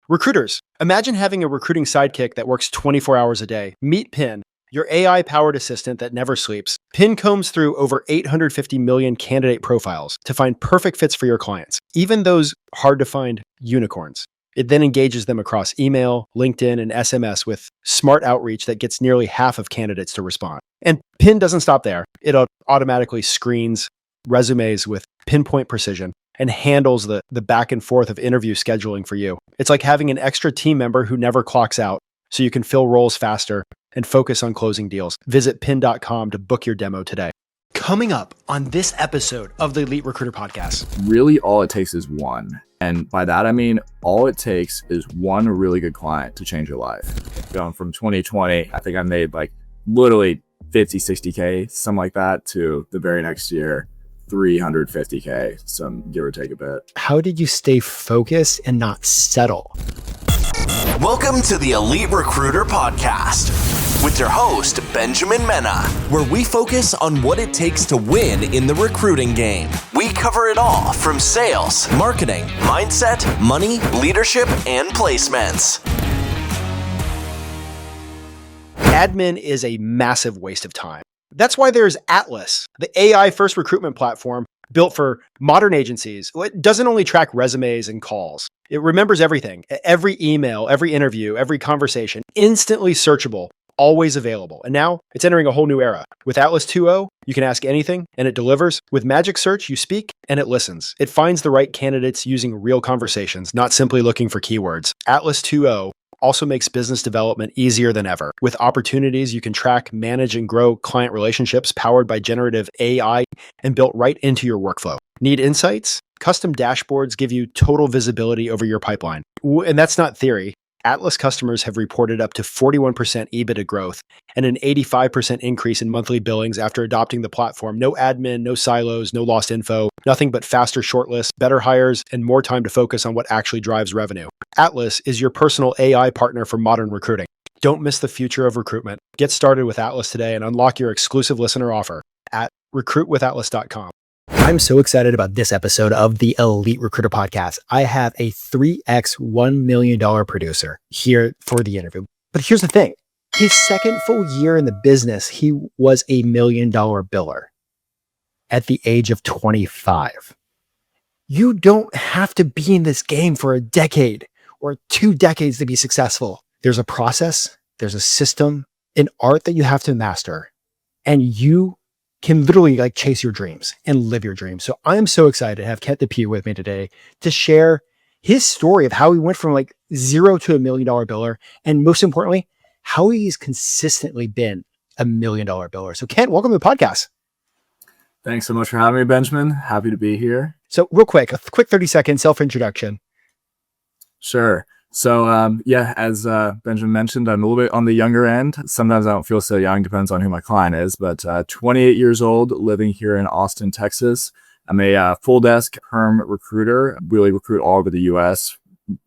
Recruiters, imagine having a recruiting sidekick that works 24 hours a day. Meet Pin, your AI-powered assistant that never sleeps. Pin combs through over 850 million candidate profiles to find perfect fits for your clients, even those hard-to-find unicorns. It then engages them across email, LinkedIn, and SMS with smart outreach that gets nearly half of candidates to respond. And Pin doesn't stop there. It automatically screens resumes with pinpoint precision and handles the back and forth of interview scheduling for you. It's like having an extra team member who never clocks out, so you can fill roles faster and focus on closing deals. Visit pin.com to book your demo today. Coming up on this episode of the Elite Recruiter Podcast. Really, all it takes is one. And by that, I mean, all it takes is one really good client to change your life. Going from 2020, I think I made like literally 50, 60K, something like that, to the very next year, 350K, some give or take a bit. How did you stay focused and not settle? Welcome to the Elite Recruiter Podcast with your host, Benjamin Mena, where we focus on what it takes to win in the recruiting game. We cover it all from sales, marketing, mindset, money, leadership, and placements. Admin is a massive waste of time. That's why there's Atlas, the AI-first recruitment platform built for modern agencies. It doesn't only track resumes and calls. It remembers everything, every email, every interview, every conversation, instantly searchable, always available. And now it's entering a whole new era. With Atlas 2.0, you can ask anything and it delivers. With Magic Search, you speak and it listens. It finds the right candidates using real conversations, not simply looking for keywords. Atlas 2.0 also makes business development easier than ever. With opportunities, you can track, manage, and grow client relationships powered by generative AI and built right into your workflow. Need insights? Custom dashboards give you total visibility over your pipeline. And that's not theory. Atlas customers have reported up to 41% EBITDA growth and an 85% increase in monthly billings after adopting the platform. No admin, no silos, no lost info, nothing but faster shortlists, better hires, and more time to focus on what actually drives revenue. Atlas is your personal AI partner for modern recruiting. Don't miss the future of recruitment. Get started with Atlas today and unlock your exclusive listener offer at recruitwithatlas.com. I'm so excited about this episode of the Elite Recruiter Podcast. I have a 3x $1 million producer here for the interview. But here's the thing. His second full year in the business, he was a $1 million biller at the age of 25. You don't have to be in this game for a decade or 2 decades to be successful. There's a process, there's a system, an art that you have to master, and you can literally like chase your dreams and live your dreams. So I'm so excited to have Kent Depwe with me today to share his story of how he went from like 0 to $1 million biller. And most importantly, how he's consistently been a $1 million biller. So Kent, welcome to the podcast. Thanks so much for having me, Benjamin. Happy to be here. So real quick, a quick 30-second self-introduction. Sure. So, as Benjamin mentioned, I'm a little bit on the younger end. Sometimes I don't feel so young, depends on who my client is, but 28 years old, living here in Austin, Texas. I'm a full desk perm recruiter, really recruit all over the US,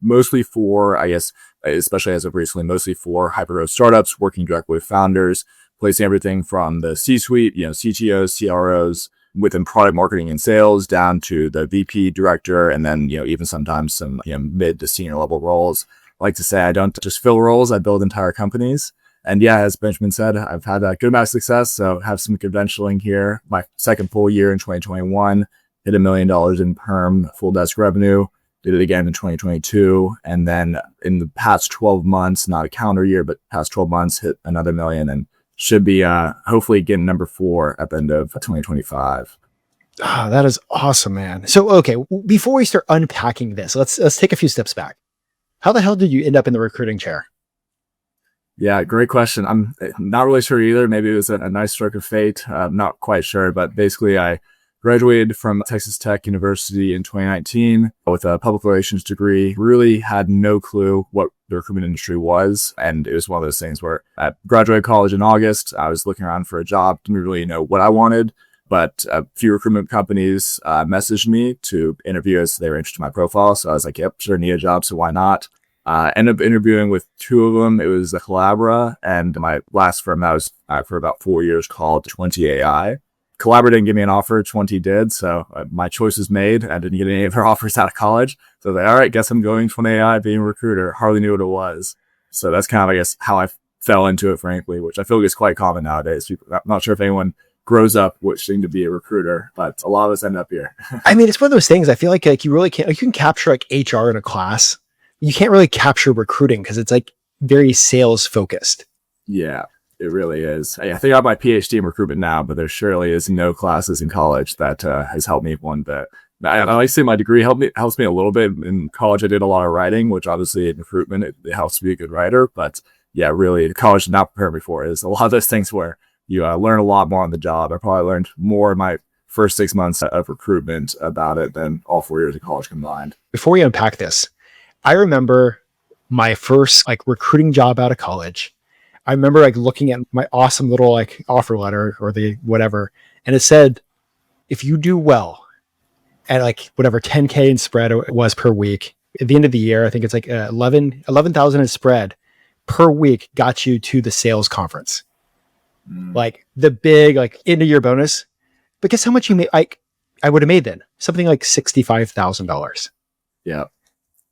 mostly for, I guess, especially as of recently, mostly for hyper-growth startups, working directly with founders, placing everything from the C-suite, CTOs, CROs, within product marketing and sales down to the VP director, and then, even sometimes some, mid to senior level roles. I like to say I don't just fill roles, I build entire companies. And yeah, as Benjamin said, I've had a good amount of success. So have some credentialing here. My second full year in 2021, hit $1 million in perm full desk revenue, did it again in 2022. And then in the past 12 months, not a calendar year, but past 12 months, hit another $1 million and should be hopefully getting number 4 at the end of 2025. Oh, that is awesome, man. So, okay, before we start unpacking this, let's take a few steps back. How the hell did you end up in the recruiting chair? Yeah, great question. I'm not really sure either. Maybe it was a nice stroke of fate. I'm not quite sure, but basically I graduated from Texas Tech University in 2019 with a public relations degree. Really had no clue what the recruitment industry was. And it was one of those things where I graduated college in August. I was looking around for a job, didn't really know what I wanted, but a few recruitment companies messaged me to interview as they were interested in my profile. So I was like, yep, sure, need a job, so why not? Ended up interviewing with 2 of them. It was a Collabora, and my last firm that was for about 4 years called 20AI. Collaborator didn't give me an offer, 20 did. So my choice was made. I didn't get any of their offers out of college. So I was like, all right, guess I'm going from AI, being a recruiter. Hardly knew what it was. So that's kind of, I guess, how I fell into it, frankly, which I feel like is quite common nowadays. I'm not sure if anyone grows up wishing to be a recruiter, but a lot of us end up here. I mean, it's one of those things. I feel like you really can't, you can capture like HR in a class. You can't really capture recruiting because it's like very sales focused. Yeah, it really is. I think I have my PhD in recruitment now, but there surely is no classes in college that has helped me one bit. I like to say my degree helps me a little bit. In college, I did a lot of writing, which obviously in recruitment, it helps to be a good writer. But yeah, really, college did not prepare me for it. It's a lot of those things where you learn a lot more on the job. I probably learned more in my first 6 months of recruitment about it than all 4 years of college combined. Before we unpack this, I remember my first like recruiting job out of college. I remember like looking at my awesome little like offer letter or the whatever, and it said, if you do well at like whatever 10K in spread it was per week, at the end of the year, I think it's like 11,000 in spread per week got you to the sales conference. Like the big like end of year bonus. But guess how much you made? I would have made then something like $65,000. Yeah.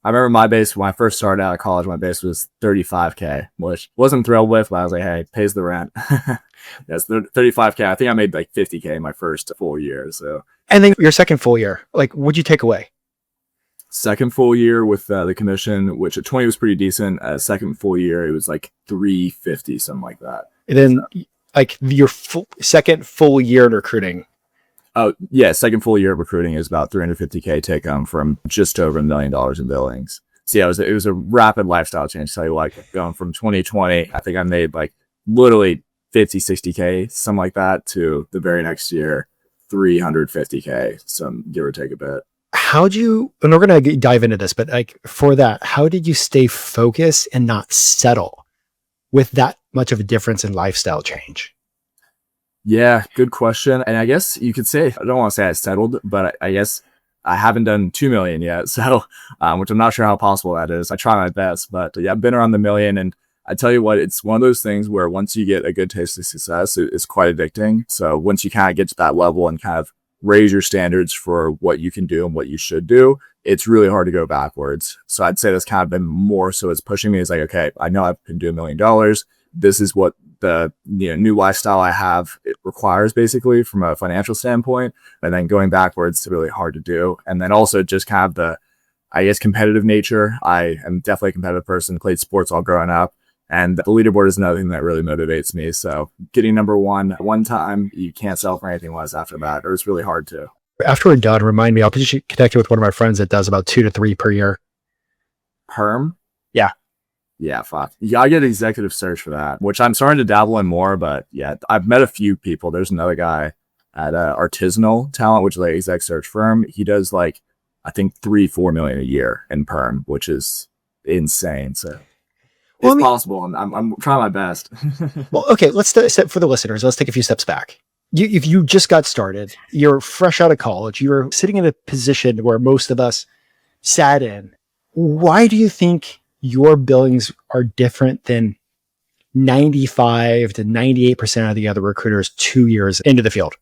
I remember my base when I first started out of college, my base was 35K, which wasn't thrilled with, but I was like, hey, pays the rent. Yes, 35K. I think I made like 50K my first full year. So, and then your second full year, like what'd you take away? Second full year with the commission, which at 20 was pretty decent. Second full year, it was like 350, something like that. And then like your second full year in recruiting. Oh yeah, second full year of recruiting is about 350K take home from just over $1 million in billings. So yeah, it was a rapid lifestyle change. Tell you what, going from 2020, I think I made like literally 50, 60K, something like that, to the very next year, 350K, some give or take a bit. How'd you, and we're going to dive into this, but like for that, how did you stay focused and not settle with that much of a difference in lifestyle change? Yeah, good question. And I guess you could say, I don't want to say I settled, but I guess I haven't done 2 million yet. So, which I'm not sure how possible that is. I try my best, but yeah, I've been around the million. And I tell you what, it's one of those things where once you get a good taste of success, it's quite addicting. So once you kind of get to that level and kind of raise your standards for what you can do and what you should do, it's really hard to go backwards. So I'd say that's kind of been more so it's pushing me. It's like, okay, I know I can do $1 million. This is what the new lifestyle I have, it requires basically from a financial standpoint, and then going backwards is really hard to do. And then also just kind of the, I guess, competitive nature. I am definitely a competitive person, played sports all growing up, and the leaderboard is another thing that really motivates me. So getting number one time, you can't settle for anything less after that, or it's really hard to. After we're done, remind me, I'll put you connected with one of my friends that does about 2 to 3 per year. Perm? Yeah. Yeah, fuck. You gotta get an executive search for that, which I'm starting to dabble in more, but yeah, I've met a few people. There's another guy at Artisanal Talent, which is like an exec search firm. He does like, I think 3-4 million a year in perm, which is insane. So it's possible, and I'm trying my best. Well, okay, let's for the listeners, let's take a few steps back. If you just got started, you're fresh out of college, you're sitting in a position where most of us sat in. Why do you think your billings are different than 95 to 98% of the other recruiters 2 years into the field?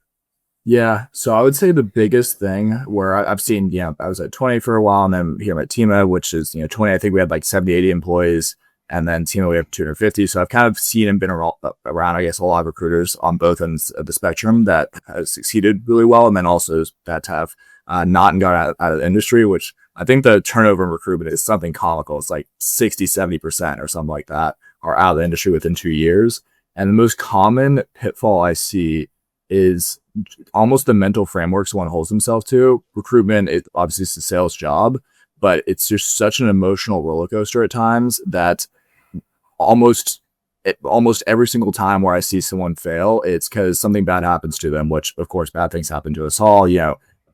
Yeah. So I would say the biggest thing where I've seen, I was at 20 for a while, and then here I'm at Tima, which is, 20, I think we had like 70, 80 employees, and then Tima, we have 250. So I've kind of seen and been around, I guess, a lot of recruiters on both ends of the spectrum that has succeeded really well. And then also that have not and got out of the industry, which I think the turnover in recruitment is something comical. It's like 60, 70% or something like that are out of the industry within 2 years. And the most common pitfall I see is almost the mental framework someone holds himself to. Recruitment, it obviously is a sales job, but it's just such an emotional roller coaster at times that almost every single time where I see someone fail, it's because something bad happens to them, which of course bad things happen to us all.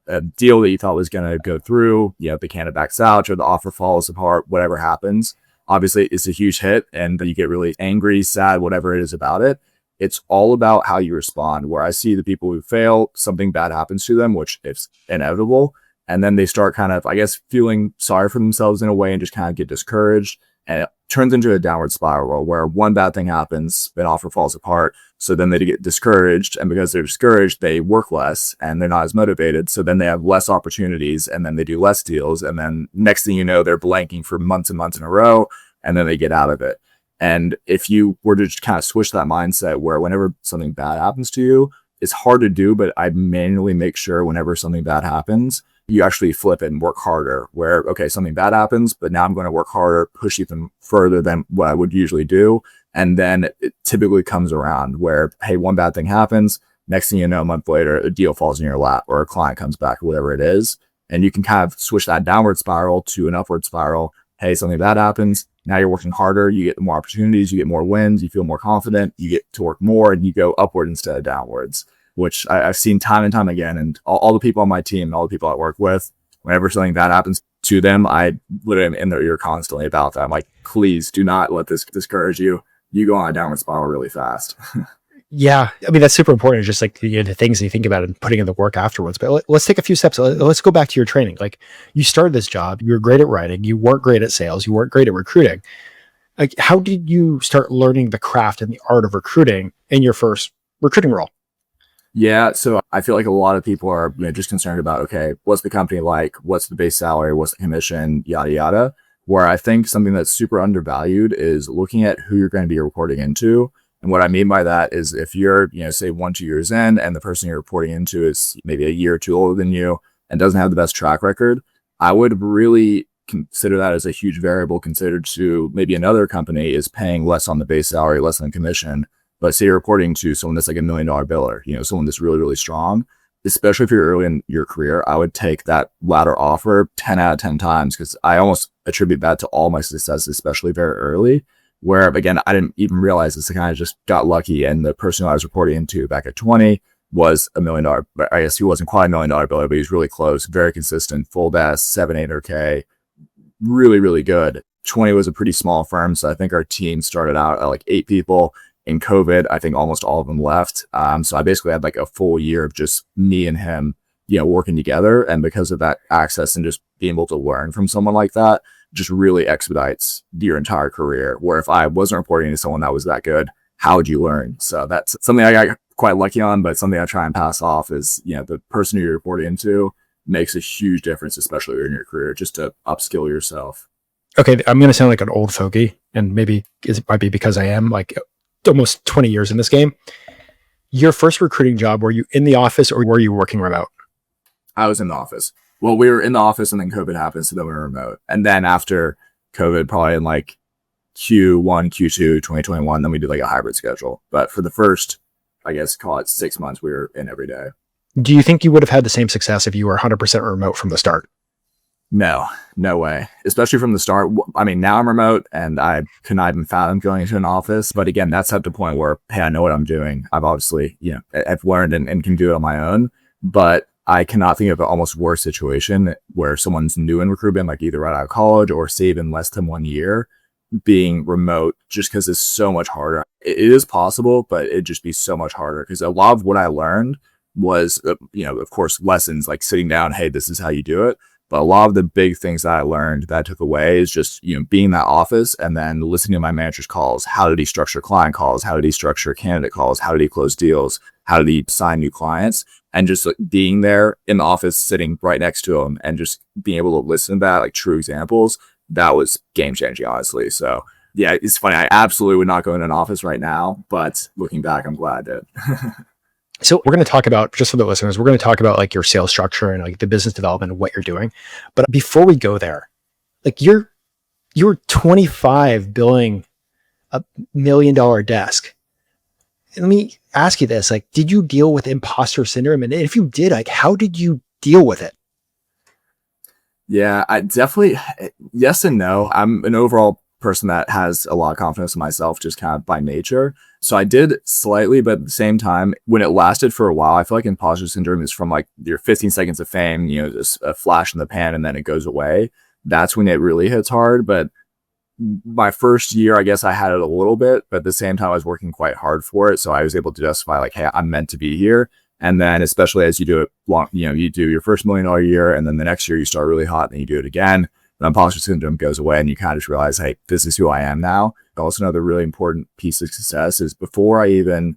A deal that you thought was going to go through, the candidate backs out or the offer falls apart, whatever happens. Obviously, it's a huge hit and you get really angry, sad, whatever it is about it. It's all about how you respond. Where I see the people who fail, something bad happens to them, which is inevitable. And then they start kind of, I guess, feeling sorry for themselves in a way and just kind of get discouraged. And it turns into a downward spiral where one bad thing happens, an offer falls apart. So then they get discouraged. And because they're discouraged, they work less and they're not as motivated. So then they have less opportunities and then they do less deals. And then next thing you know, they're blanking for months and months in a row. And then they get out of it. And if you were to just kind of switch that mindset where whenever something bad happens to you, it's hard to do, but I manually make sure whenever something bad happens, you actually flip it and work harder where, okay, something bad happens, but now I'm going to work harder, push even further than what I would usually do. And then it typically comes around where, hey, one bad thing happens. Next thing you know, a month later, a deal falls in your lap or a client comes back or whatever it is. And you can kind of switch that downward spiral to an upward spiral. Hey, something bad happens. Now you're working harder. You get more opportunities. You get more wins. You feel more confident. You get to work more and you go upward instead of downwards, which I've seen time and time again. And all the people on my team, all the people I work with, whenever something bad happens to them, I literally am in their ear constantly about that. I'm like, please do not let this discourage you. You go on a downward spiral really fast. Yeah. I mean, that's super important. Just like the things that you think about and putting in the work afterwards. But let's take a few steps. Let's go back to your training. Like, you started this job, you were great at writing, you weren't great at sales, you weren't great at recruiting. Like, how did you start learning the craft and the art of recruiting in your first recruiting role? Yeah, so I feel like a lot of people are just concerned about, okay, what's the company like? What's the base salary? What's the commission? Yada, yada. Where I think something that's super undervalued is looking at who you're going to be reporting into. And what I mean by that is if you're, say 1-2 years in and the person you're reporting into is maybe a year or two older than you and doesn't have the best track record, I would really consider that as a huge variable considered to maybe another company is paying less on the base salary, less on commission. But say you're reporting to someone that's like $1 million biller, someone that's really, really strong, especially if you're early in your career, I would take that latter offer 10 out of 10 times because I almost attribute that to all my success, especially very early, where, again, I didn't even realize this. I kind of just got lucky. And the person I was reporting into back at 20 was $1 million. I guess he wasn't quite $1 million biller, but he was really close, very consistent, full desk, 700-800K, really, really good. 20 was a pretty small firm. So I think our team started out at like 8 people. In COVID, I think almost all of them left. So I basically had like a full year of just me and him, working together. And because of that access and just being able to learn from someone like that, just really expedites your entire career. Where if I wasn't reporting to someone that was that good, how would you learn? So that's something I got quite lucky on, but something I try and pass off is, the person who you're reporting into makes a huge difference, especially in your career, just to upskill yourself. Okay, I'm going to sound like an old fogey, and maybe it might be because I am like almost 20 years in this game. Your first recruiting job, were you in the office or were you working remote? I was in the office. Well, we were in the office and then COVID happened, so then we were remote. And then after COVID, probably in like Q1, Q2, 2021, then we did like a hybrid schedule. But for the first, I guess, call it 6 months, we were in every day. Do you think you would have had the same success if you were 100% remote from the start? No way. Especially from the start. I mean, now I'm remote and I could not even fathom going into an office. But again, that's at the point where, hey, I know what I'm doing. I've obviously, I've learned and can do it on my own. But I cannot think of an almost worse situation where someone's new in recruitment, like either right out of college or say even less than 1 year, being remote just because it's so much harder. It is possible, but it'd just be so much harder because a lot of what I learned was, of course, lessons like sitting down, hey, this is how you do it. But a lot of the big things that I learned that I took away is just, being in that office and then listening to my manager's calls. How did he structure client calls? How did he structure candidate calls? How did he close deals? How did he sign new clients? And just like, being there in the office, sitting right next to him and just being able to listen to that, like true examples, that was game changing, honestly. So yeah, it's funny. I absolutely would not go in an office right now, but looking back, I'm glad I did. So we're going to talk about, just for the listeners, we're going to talk about like your sales structure and like the business development and what you're doing. But before we go there, like you're 25 billing $1 million desk. Let me ask you this, like, did you deal with imposter syndrome? And if you did, like, how did you deal with it? Yeah, I definitely, yes and no. I'm an overall person that has a lot of confidence in myself just kind of by nature. So I did slightly, but at the same time, when it lasted for a while, I feel like imposter syndrome is from like your 15 seconds of fame, just a flash in the pan and then it goes away. That's when it really hits hard. But my first year, I guess I had it a little bit, but at the same time, I was working quite hard for it. So I was able to justify like, hey, I'm meant to be here. And then especially as you do it long, you do your first $1 million year and then the next year you start really hot and then you do it again. the imposter syndrome goes away and you kind of just realize, hey, this is who I am now. Also, another really important piece of success is before I even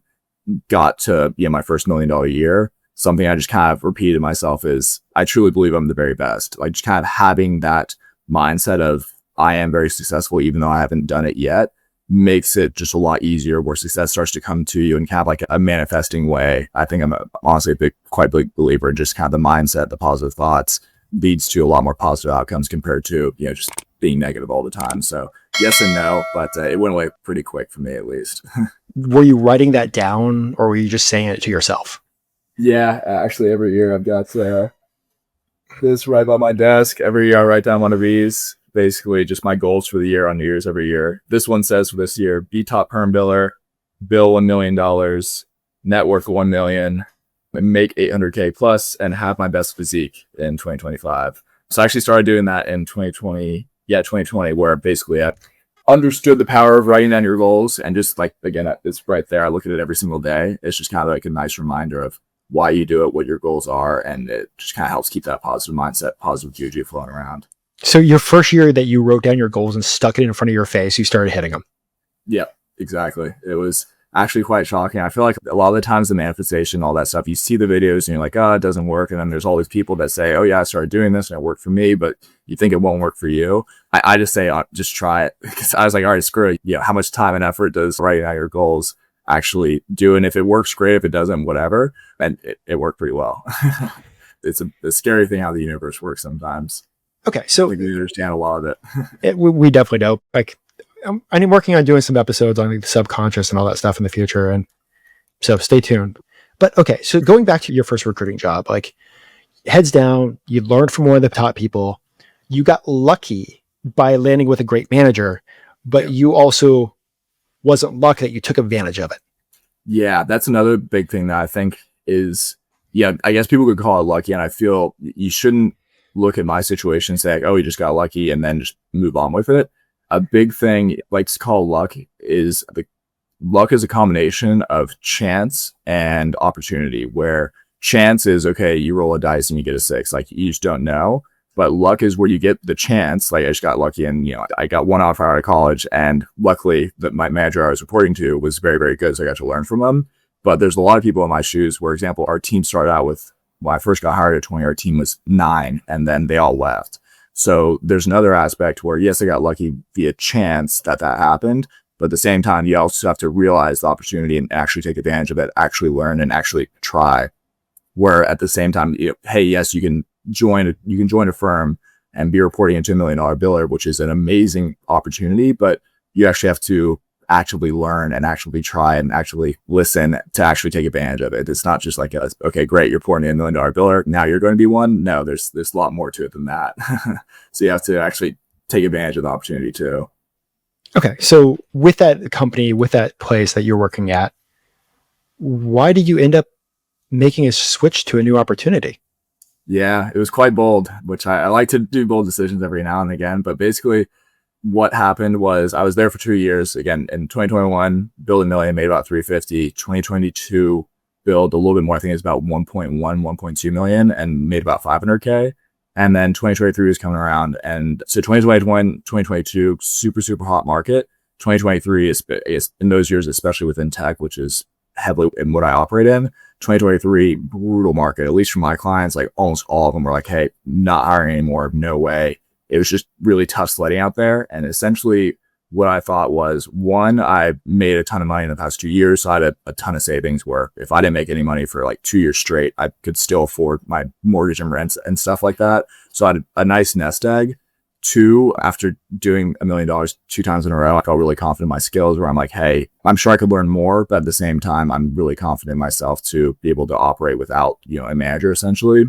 got to my first $1 million year, something I just kind of repeated to myself is I truly believe I'm the very best. Like just kind of having that mindset of I am very successful, even though I haven't done it yet, makes it just a lot easier where success starts to come to you in kind of like a manifesting way. I think I'm honestly quite big believer in just kind of the mindset, the positive thoughts leads to a lot more positive outcomes compared to, just being negative all the time. So yes and no, but it went away pretty quick for me at least. Were you writing that down or were you just saying it to yourself? Yeah, actually every year I've got this right by my desk. Every year I write down one of these. Basically just my goals for the year on New Year's every year. This one says for this year, be top perm biller, bill $1 million, net worth $1 million, make 800K plus, and have my best physique in 2025. So I actually started doing that in 2020, where basically I understood the power of writing down your goals. And just like, again, it's right there. I look at it every single day. It's just kind of like a nice reminder of why you do it, what your goals are. And it just kind of helps keep that positive mindset, positive juju flowing around. So your first year that you wrote down your goals and stuck it in front of your face, you started hitting them. Yeah, exactly. It was actually quite shocking. I feel like a lot of the times the manifestation, all that stuff, you see the videos and you're like, oh, it doesn't work. And then there's all these people that say, oh yeah, I started doing this and it worked for me, but you think it won't work for you. I just say, just try it. Because I was like, all right, screw it. How much time and effort does writing out your goals actually do? And if it works, great. If it doesn't, whatever. And it worked pretty well. It's a scary thing how the universe works sometimes. Okay, so I think we understand a lot of it. We definitely know. Like, I'm working on doing some episodes on like the subconscious and all that stuff in the future, and so stay tuned. But okay, so going back to your first recruiting job, like heads down, you learned from one of the top people, you got lucky by landing with a great manager, but you also wasn't lucky that you took advantage of it. Yeah, that's another big thing that I think is, I guess people could call it lucky, and I feel you shouldn't look at my situation and say, like, oh, you just got lucky and then just move on with it. A big thing, like to call luck, is luck is a combination of chance and opportunity, where chance is, okay, you roll a dice and you get a 6, like you just don't know. But luck is where you get the chance. Like I just got lucky and, I got one offer out of college, and luckily that my manager I was reporting to was very, very good. So I got to learn from them. But there's a lot of people in my shoes where, example, our team started out with, when I first got hired at 20, our team was 9, and then they all left. So there's another aspect where, yes, I got lucky via chance that happened, but at the same time, you also have to realize the opportunity and actually take advantage of it, actually learn and actually try. Where at the same time, hey, yes, you can join a firm and be reporting into $1 million biller, which is an amazing opportunity, but you actually have to actively learn and actually try and actually listen to actually take advantage of it. It's not just like, okay, great, you're reporting in $1 million biller, now you're going to be one. No, there's a lot more to it than that. So you have to actually take advantage of the opportunity too. Okay, so with that company, with that place that you're working at, why did you end up making a switch to a new opportunity? Yeah, it was quite bold, which I like to do bold decisions every now and again. But basically what happened was I was there for 2 years. Again, in 2021, billed $1 million, made about $350. 2022, billed a little bit more. I think it's about 1.2 million and made about 500K. And then 2023 was coming around. And so 2021, 2022, super, super hot market. 2023 is in those years, especially within tech, which is heavily in what I operate in. 2023, brutal market, at least for my clients. Like almost all of them were like, hey, not hiring anymore. No way. It was just really tough sledding out there. And essentially what I thought was, one, I made a ton of money in the past 2 years. So I had a ton of savings where if I didn't make any money for like 2 years straight, I could still afford my mortgage and rents and stuff like that. So I had a nice nest egg. Two, after doing $1 million 2 times in a row, I felt really confident in my skills where I'm like, hey, I'm sure I could learn more, but at the same time, I'm really confident in myself to be able to operate without, a manager essentially.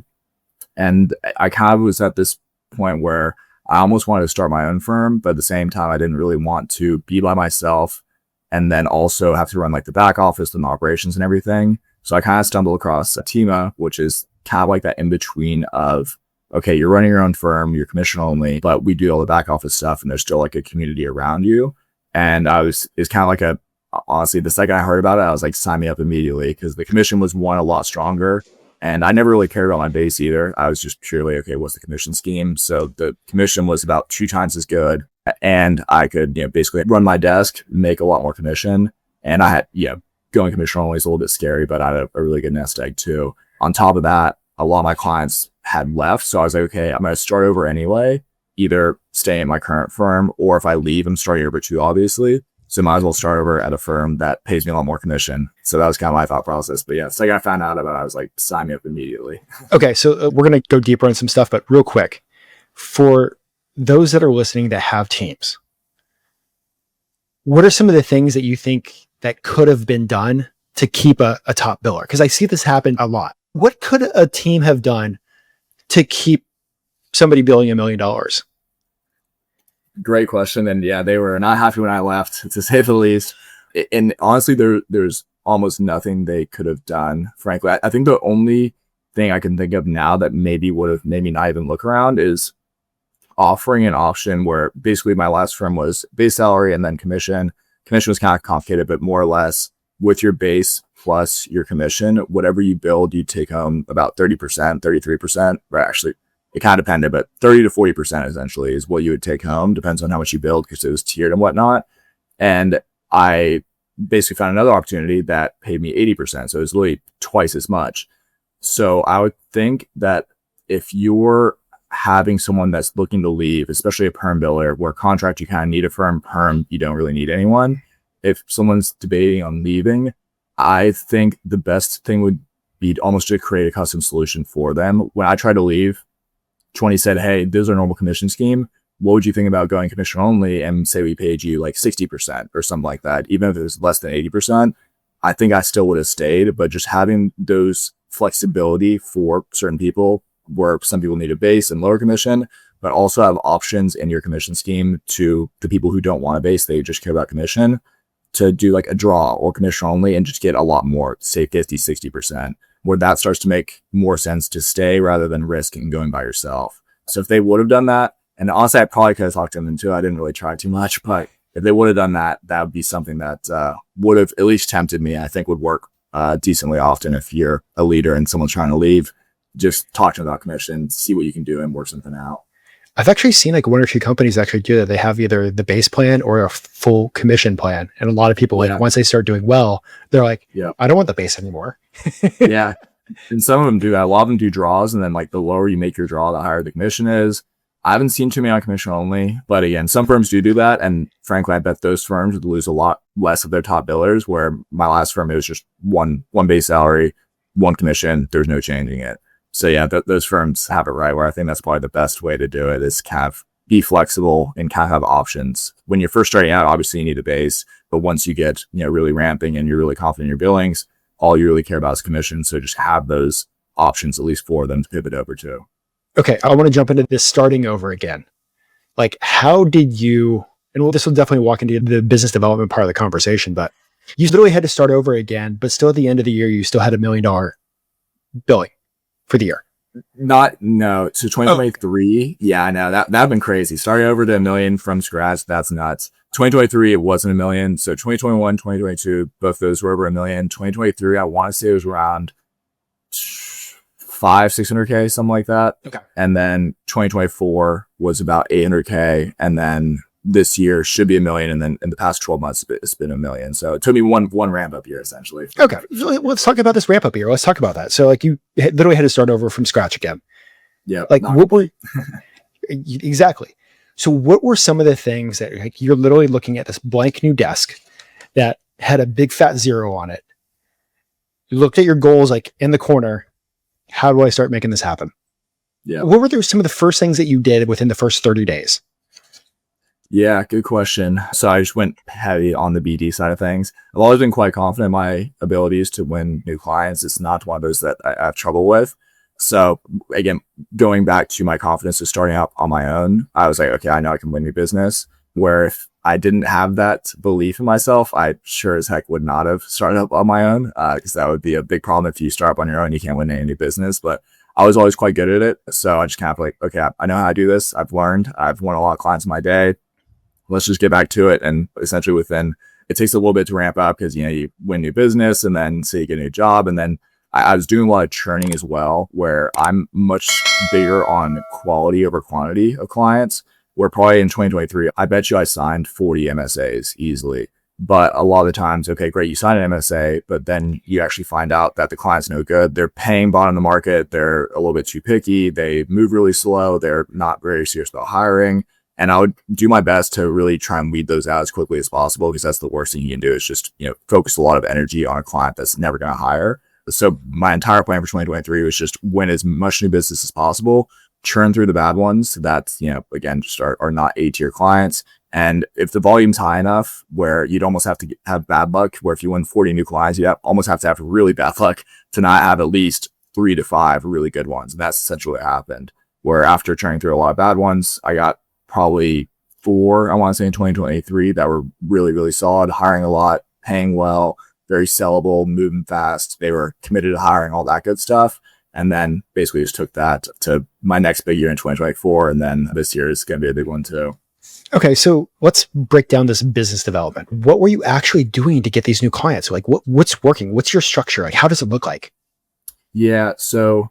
And I kind of was at this point where I almost wanted to start my own firm, but at the same time, I didn't really want to be by myself and then also have to run like the back office and the operations and everything. So I kind of stumbled across Atima, which is kind of like that in between of, okay, you're running your own firm, you're commission only, but we do all the back office stuff and there's still like a community around you. And it's kind of like honestly, the second I heard about it, I was like, sign me up immediately, because the commission was a lot stronger. And I never really cared about my base either. I was just purely, okay, what's the commission scheme? So the commission was about 2 times as good. And I could, basically run my desk, make a lot more commission. And I had, going commission only is a little bit scary, but I had a really good nest egg too. On top of that, a lot of my clients had left. So I was like, okay, I'm going to start over anyway, either stay in my current firm, or if I leave, I'm starting over too, obviously. So might as well start over at a firm that pays me a lot more commission. So that was kind of my thought process. But yeah, it's like I found out about it, I was like, sign me up immediately. Okay, so we're going to go deeper on some stuff, but real quick, for those that are listening that have teams, what are some of the things that you think that could have been done to keep a top biller? Because I see this happen a lot. What could a team have done to keep somebody billing $1 million? Great question. And yeah, they were not happy when I left, to say the least. And honestly, there's almost nothing they could have done. Frankly, I think the only thing I can think of now that maybe would have made me not even look around is offering an option where basically my last firm was base salary and then commission. Commission was kind of complicated, but more or less with your base plus your commission, whatever you build, you take home about 30%, 33%, or actually it kind of depended, but 30 to 40% essentially is what you would take home. Depends on how much you build because it was tiered and whatnot. And I basically found another opportunity that paid me 80%. So it was literally twice as much. So I would think that if you're having someone that's looking to leave, especially a perm biller, where contract you kind of need a firm, perm you don't really need anyone. If someone's debating on leaving, I think the best thing would be almost to create a custom solution for them. When I tried to leave, 20 said, hey, this is our normal commission scheme. What would you think about going commission only? And say we paid you like 60% or something like that. Even if it was less than 80%, I think I still would have stayed. But just having those flexibility for certain people, where some people need a base and lower commission, but also have options in your commission scheme to the people who don't want a base, they just care about commission, to do like a draw or commission only and just get a lot more, say 50, 60%, where that starts to make more sense to stay rather than risking going by yourself. So if they would have done that, and honestly, I probably could have talked to them too. I didn't really try too much, but if they would have done that, that would be something that would have at least tempted me. I think would work decently often if you're a leader and someone's trying to leave. Just talk to them about commission, see what you can do and work something out. I've actually seen like 1 or 2 companies actually do that. They have either the base plan or a full commission plan. And a lot of people, like once they start doing well, they're like, I don't want the base anymore. Yeah. And some of them do that. A lot of them do draws. And then like the lower you make your draw, the higher the commission is. I haven't seen too many on commission only, but again, some firms do that. And frankly, I bet those firms would lose a lot less of their top billers, where my last firm, it was just one base salary, 1 commission. There's no changing it. So yeah, those firms have it right, where I think that's probably the best way to do it is kind of be flexible and kind of have options. When you're first starting out, obviously you need a base, but once you get, really ramping and you're really confident in your billings, all you really care about is commission. So just have those options, at least for them to pivot over to. Okay. I want to jump into this starting over again. Like, how did you, and this will definitely walk into the business development part of the conversation, but you literally had to start over again, but still at the end of the year, you still had $1 million billing for the year. So 2023, yeah, I know that'd been crazy. Starting over to $1 million from scratch, that's nuts. 2023, it wasn't $1 million. So 2021, 2022, both those were over $1 million. 2023, I want to say it was around 600K, something like that. Okay. And then 2024 was about 800K, and then this year should be $1 million, and then in the past 12 months it's been $1 million. So it took me one ramp up year essentially. Okay, so let's talk about this ramp up year. Let's talk about that. So like you literally had to start over from scratch again. Yeah. Like what were exactly? So what were some of the things that like you're literally looking at this blank new desk that had a big fat 0 on it? You looked at your goals like in the corner. How do I start making this happen? Yeah. What were some of the first things that you did within the first 30 days? Yeah, good question. So I just went heavy on the BD side of things. I've always been quite confident in my abilities to win new clients. It's not one of those that I have trouble with. So again, going back to my confidence of starting out on my own, I was like, okay, I know I can win new business. Where if I didn't have that belief in myself, I sure as heck would not have started up on my own, because that would be a big problem. If you start up on your own, you can't win any new business. But I was always quite good at it. So I just kind of like, okay, I know how to do this. I've learned. I've won a lot of clients in my day. Let's just get back to it. And essentially it takes a little bit to ramp up because, you win new business and then say you get a new job. And then I was doing a lot of churning as well, where I'm much bigger on quality over quantity of clients, where probably in 2023, I bet you I signed 40 MSAs easily. But a lot of the times, okay, great, you sign an MSA, but then you actually find out that the client's no good. They're paying bottom of the market. They're a little bit too picky. They move really slow. They're not very serious about hiring. And I would do my best to really try and weed those out as quickly as possible, because that's the worst thing you can do is just, focus a lot of energy on a client that's never going to hire. So my entire plan for 2023 was just win as much new business as possible, churn through the bad ones that's, again, just are not A-tier clients. And if the volume's high enough where you'd almost have to have bad luck, where if you win 40 new clients, you almost have to have really bad luck to not have at least 3 to 5 really good ones. And that's essentially what happened, where after churning through a lot of bad ones, I got probably 4, I want to say in 2023, that were really, really solid, hiring a lot, paying well, very sellable, moving fast. They were committed to hiring, all that good stuff. And then basically just took that to my next big year in 2024. And then this year is going to be a big one too. Okay, so let's break down this business development. What were you actually doing to get these new clients? Like, what's working? What's your structure? Like, how does it look like? Yeah, so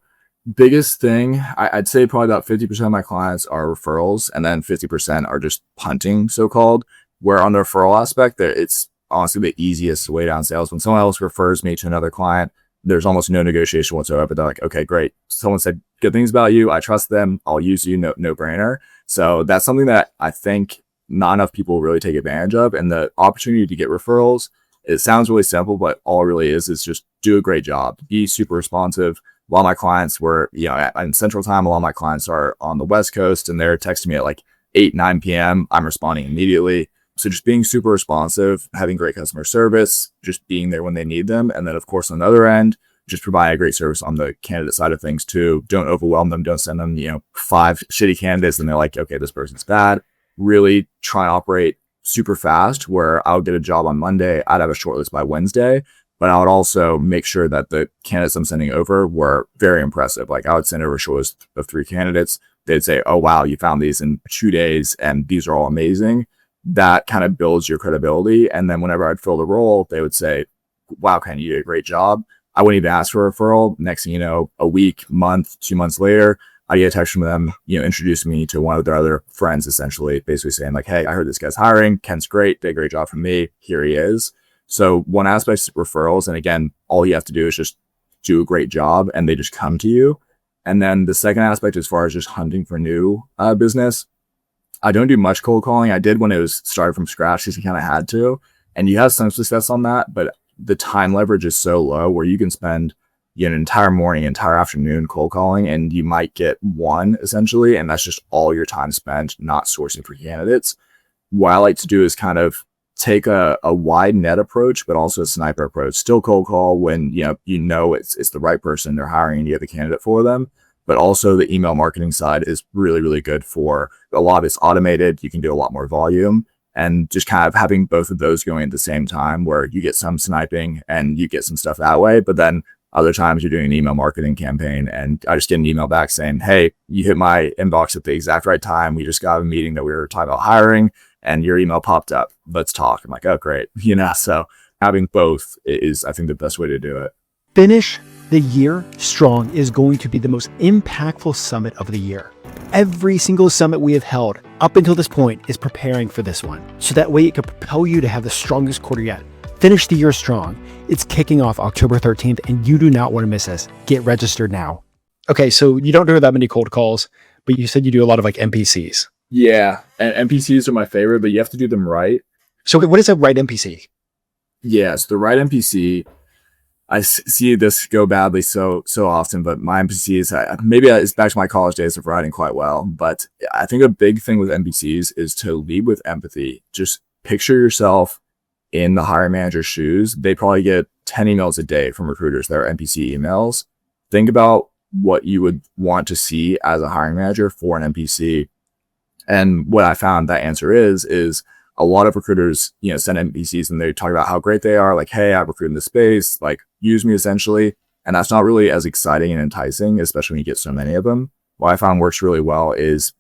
biggest thing, I'd say probably about 50% of my clients are referrals, and then 50% are just punting, so-called, where on the referral aspect, it's honestly the easiest way down sales. When someone else refers me to another client, there's almost no negotiation whatsoever. They're like, okay, great. Someone said good things about you. I trust them. I'll use you. No brainer. So that's something that I think not enough people really take advantage of. And the opportunity to get referrals, it sounds really simple, but all it really is just do a great job. Be super responsive. A lot of my clients were, in Central Time, a lot of my clients are on the West Coast, and they're texting me at like 8, 9 p.m. I'm responding immediately. So just being super responsive, having great customer service, just being there when they need them. And then, of course, on the other end, just provide a great service on the candidate side of things too. Don't overwhelm them. Don't send them, 5 shitty candidates and they're like, okay, this person's bad. Really try and operate super fast, where I would get a job on Monday. I'd have a shortlist by Wednesday, but I would also make sure that the candidates I'm sending over were very impressive. Like I would send over a shortlist of 3 candidates. They'd say, oh, wow, you found these in 2 days and these are all amazing. That kind of builds your credibility. And then whenever I'd fill the role, they would say, wow, Ken, you did a great job. I wouldn't even ask for a referral. Next thing you know, a week, month, 2 months later, I get a text from them, introducing me to one of their other friends, essentially, basically saying like, hey, I heard this guy's hiring. Ken's great. Did a great job for me. Here he is. So one aspect is referrals. And again, all you have to do is just do a great job and they just come to you. And then the second aspect, as far as just hunting for new business, I don't do much cold calling. I did when it was started from scratch because you kind of had to. And you have some success on that, but the time leverage is so low where you can spend an entire morning, entire afternoon cold calling, and you might get one essentially. And that's just all your time spent not sourcing for candidates. What I like to do is kind of take a wide net approach, but also a sniper approach. Still cold call when it's the right person they're hiring and you have the candidate for them. But also the email marketing side is really, really good for a lot of it's automated. You can do a lot more volume, and just kind of having both of those going at the same time where you get some sniping and you get some stuff that way. But then other times you're doing an email marketing campaign and I just get an email back saying, hey, you hit my inbox at the exact right time. We just got a meeting that we were talking about hiring and your email popped up. Let's talk. I'm like, oh, great. So having both is, I think, the best way to do it. Finish the year strong is going to be the most impactful summit of the year. Every single summit we have held up until this point is preparing for this one. So that way it can propel you to have the strongest quarter yet. Finish the year strong. It's kicking off October 13th and you do not want to miss this. Get registered now. Okay, so you don't do that many cold calls, but you said you do a lot of like NPCs. Yeah, and NPCs are my favorite, but you have to do them right. So what is a right NPC? Yes, the right NPC. I see this go badly so often, but my NPCs, maybe it's back to my college days of writing quite well, but I think a big thing with NPCs is to lead with empathy. Just picture yourself in the hiring manager's shoes. They probably get 10 emails a day from recruiters that are NPC emails. Think about what you would want to see as a hiring manager for an NPC. And what I found that answer is a lot of recruiters, send NPCs and they talk about how great they are. Like, hey, I recruit in this space, like use me essentially. And that's not really as exciting and enticing, especially when you get so many of them. What I found works really well is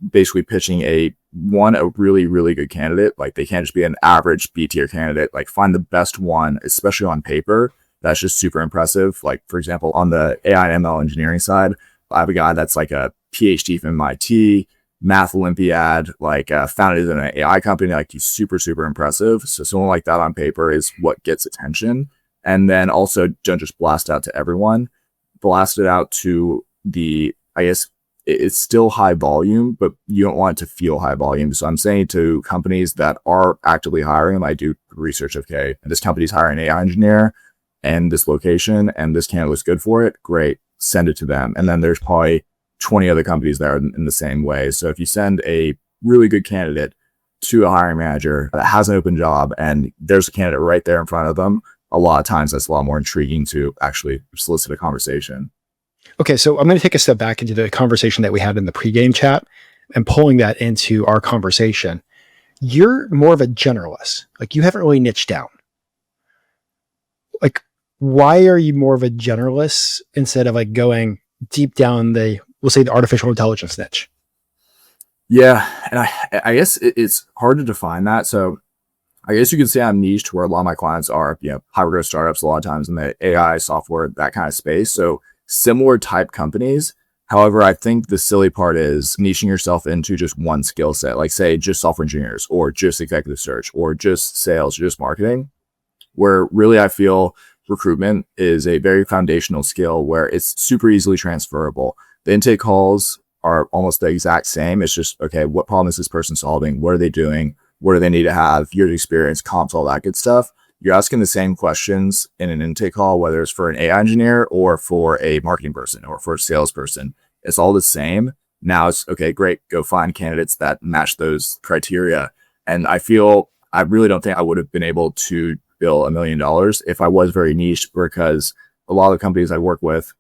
basically pitching a really, really good candidate. Like they can't just be an average B tier candidate. Like find the best one, especially on paper, that's just super impressive. Like, for example, on the AI and ML engineering side, I have a guy that's like a PhD from MIT, math Olympiad, like founded an AI company. Like, he's super, super impressive. So someone like that on paper is what gets attention. And then also don't just blast out to everyone, blast it out to I guess it's still high volume, but you don't want it to feel high volume. So I'm saying to companies that are actively hiring them, I do research, okay, this company's hiring an AI engineer and this location, and this candidate looks good for it. Great, send it to them. And then there's probably 20 other companies there in the same way. So if you send a really good candidate to a hiring manager that has an open job and there's a candidate right there in front of them, a lot of times that's a lot more intriguing to actually solicit a conversation. Okay, so I'm going to take a step back into the conversation that we had in the pregame chat and pulling that into our conversation. You're more of a generalist. Like, you haven't really niched down. Like, why are you more of a generalist instead of like going deep down we'll say the artificial intelligence niche? Yeah, and I guess it's hard to define that. So I guess you could say I'm niche to where a lot of my clients are, high growth startups a lot of times in the AI software, that kind of space. So similar type companies. However, I think the silly part is niching yourself into just one skill set, like say just software engineers or just executive search or just sales, or just marketing, where really I feel recruitment is a very foundational skill where it's super easily transferable. The intake calls are almost the exact same. It's just, okay, what problem is this person solving? What are they doing? What do they need to have? Years experience, comps, all that good stuff. You're asking the same questions in an intake call, whether it's for an AI engineer or for a marketing person or for a salesperson. It's all the same. Now it's, okay, great, go find candidates that match those criteria. And I really don't think I would have been able to bill $1 million if I was very niche, because a lot of the companies I work with,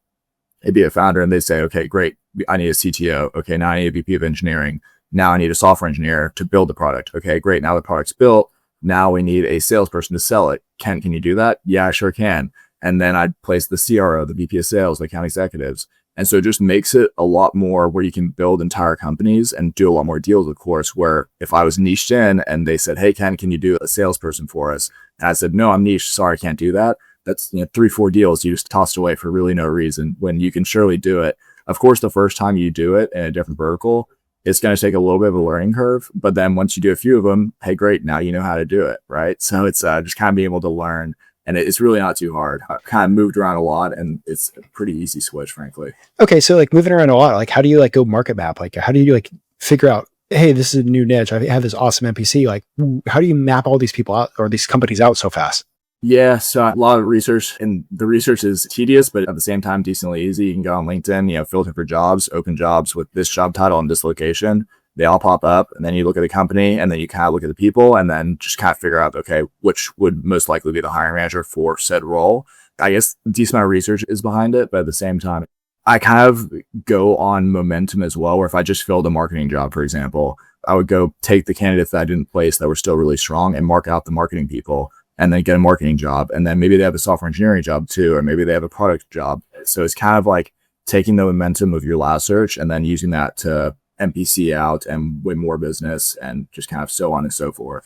it'd be a founder and they say, okay, great, I need a CTO. Okay, now I need a VP of engineering. Now I need a software engineer to build the product. Okay, great, now the product's built. Now we need a salesperson to sell it. Can you do that? Yeah, I sure can. And then I'd place the CRO, the VP of sales, the account executives. And so it just makes it a lot more where you can build entire companies and do a lot more deals, of course, where if I was niched in and they said, hey, Ken, can you do a salesperson for us? And I said, no, I'm niche. Sorry, I can't do that. That's 3-4 deals you just tossed away for really no reason when you can surely do it. Of course, the first time you do it in a different vertical, it's going to take a little bit of a learning curve. But then once you do a few of them, hey, great, now you know how to do it, right? So it's just kind of being able to learn. And it's really not too hard. I've kind of moved around a lot and it's a pretty easy switch, frankly. Okay, so like moving around a lot, like how do you like go market map? Like how do you like figure out, hey, this is a new niche. I have this awesome NPC. Like how do you map all these people out or these companies out so fast? Yeah, so a lot of research, and the research is tedious, but at the same time, decently easy. You can go on LinkedIn, filter for jobs, open jobs with this job title and this location. They all pop up, and then you look at the company, and then you kind of look at the people, and then just kind of figure out, okay, which would most likely be the hiring manager for said role. I guess a decent amount of research is behind it, but at the same time, I kind of go on momentum as well, where if I just filled a marketing job, for example, I would go take the candidates that I didn't place that were still really strong and mark out the marketing people, and then get a marketing job. And then maybe they have a software engineering job too, or maybe they have a product job. So it's kind of like taking the momentum of your last search and then using that to NPC out and win more business and just kind of so on and so forth.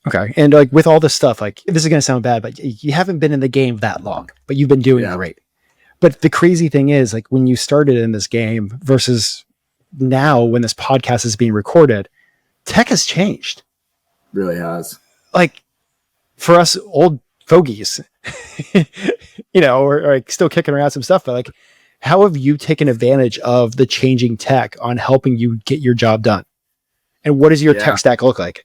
Okay. And like with all this stuff, like this is going to sound bad, but you haven't been in the game that long, but you've been doing great. But the crazy thing is like when you started in this game versus now when this podcast is being recorded, tech has changed. Really has. Like for us old fogies, or like still kicking around some stuff, but like, how have you taken advantage of the changing tech on helping you get your job done? And what does your tech stack look like?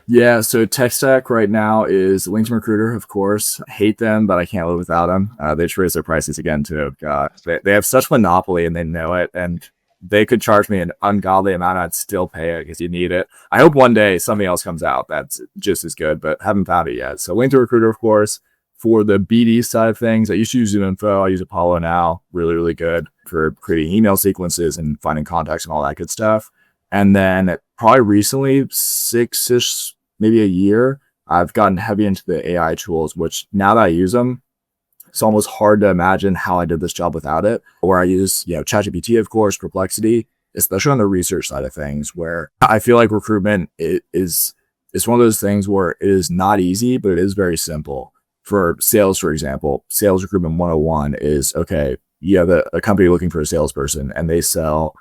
Yeah, so tech stack right now is LinkedIn Recruiter, of course. I hate them, but I can't live without them. They just raise their prices again, too. God, they have such monopoly and they know it. And they could charge me an ungodly amount. I'd still pay it because you need it. I hope one day something else comes out that's just as good, but haven't found it yet. So LinkedIn Recruiter, of course. For the BD side of things, I used to use ZoomInfo. I use Apollo now. Really, really good for creating email sequences and finding contacts and all that good stuff. And then probably recently, 6-ish, maybe a year, I've gotten heavy into the AI tools, which now that I use them, it's almost hard to imagine how I did this job without it. Where I use, ChatGPT, of course, Perplexity, especially on the research side of things, where I feel like recruitment it's one of those things where it is not easy, but it is very simple. for sales, for example, sales recruitment 101 is, okay, you have a company looking for a salesperson and they sell,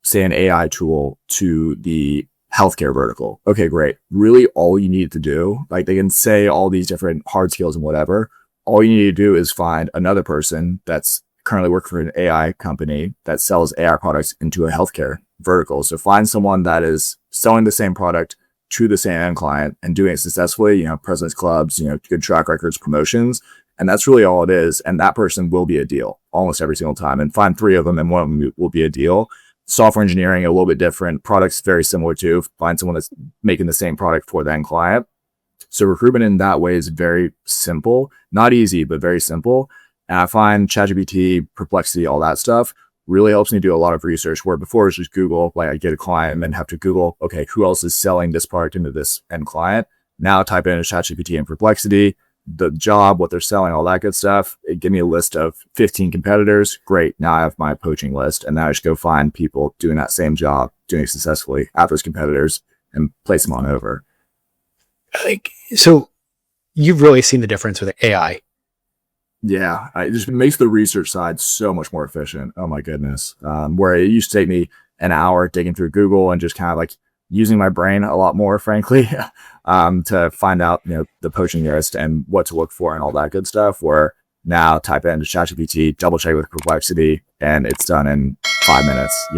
say, an AI tool to the healthcare vertical. Okay, great. Really all you need to do, like they can say all these different hard skills and whatever. All you need to do is find another person that's currently working for an AI company that sells AI products into a healthcare vertical. So find someone that is selling the same product to the same end client and doing it successfully, President's Clubs, good track records, promotions. And that's really all it is. And that person will be a deal almost every single time. And find 3 of them and one of them will be a deal. Software engineering, a little bit different. Products very similar too. Find someone that's making the same product for the end client. So recruitment in that way is very simple, not easy, but very simple. And I find ChatGPT, Perplexity, all that stuff really helps me do a lot of research, where before it was just Google, like I get a client and then have to Google, okay, who else is selling this product into this end client? Now type in ChatGPT and Perplexity, the job, what they're selling, all that good stuff. It give me a list of 15 competitors. Great. Now I have my poaching list, and now I just go find people doing that same job, doing it successfully at those competitors and place them on over. So you've really seen the difference with AI. Yeah, it just makes the research side so much more efficient. Oh my goodness. Where it used to take me an hour digging through Google and just kind of like using my brain a lot more, frankly, to find out, the poaching list and what to look for and all that good stuff. Where now type into ChatGPT, double check with Perplexity, and it's done in 5 minutes,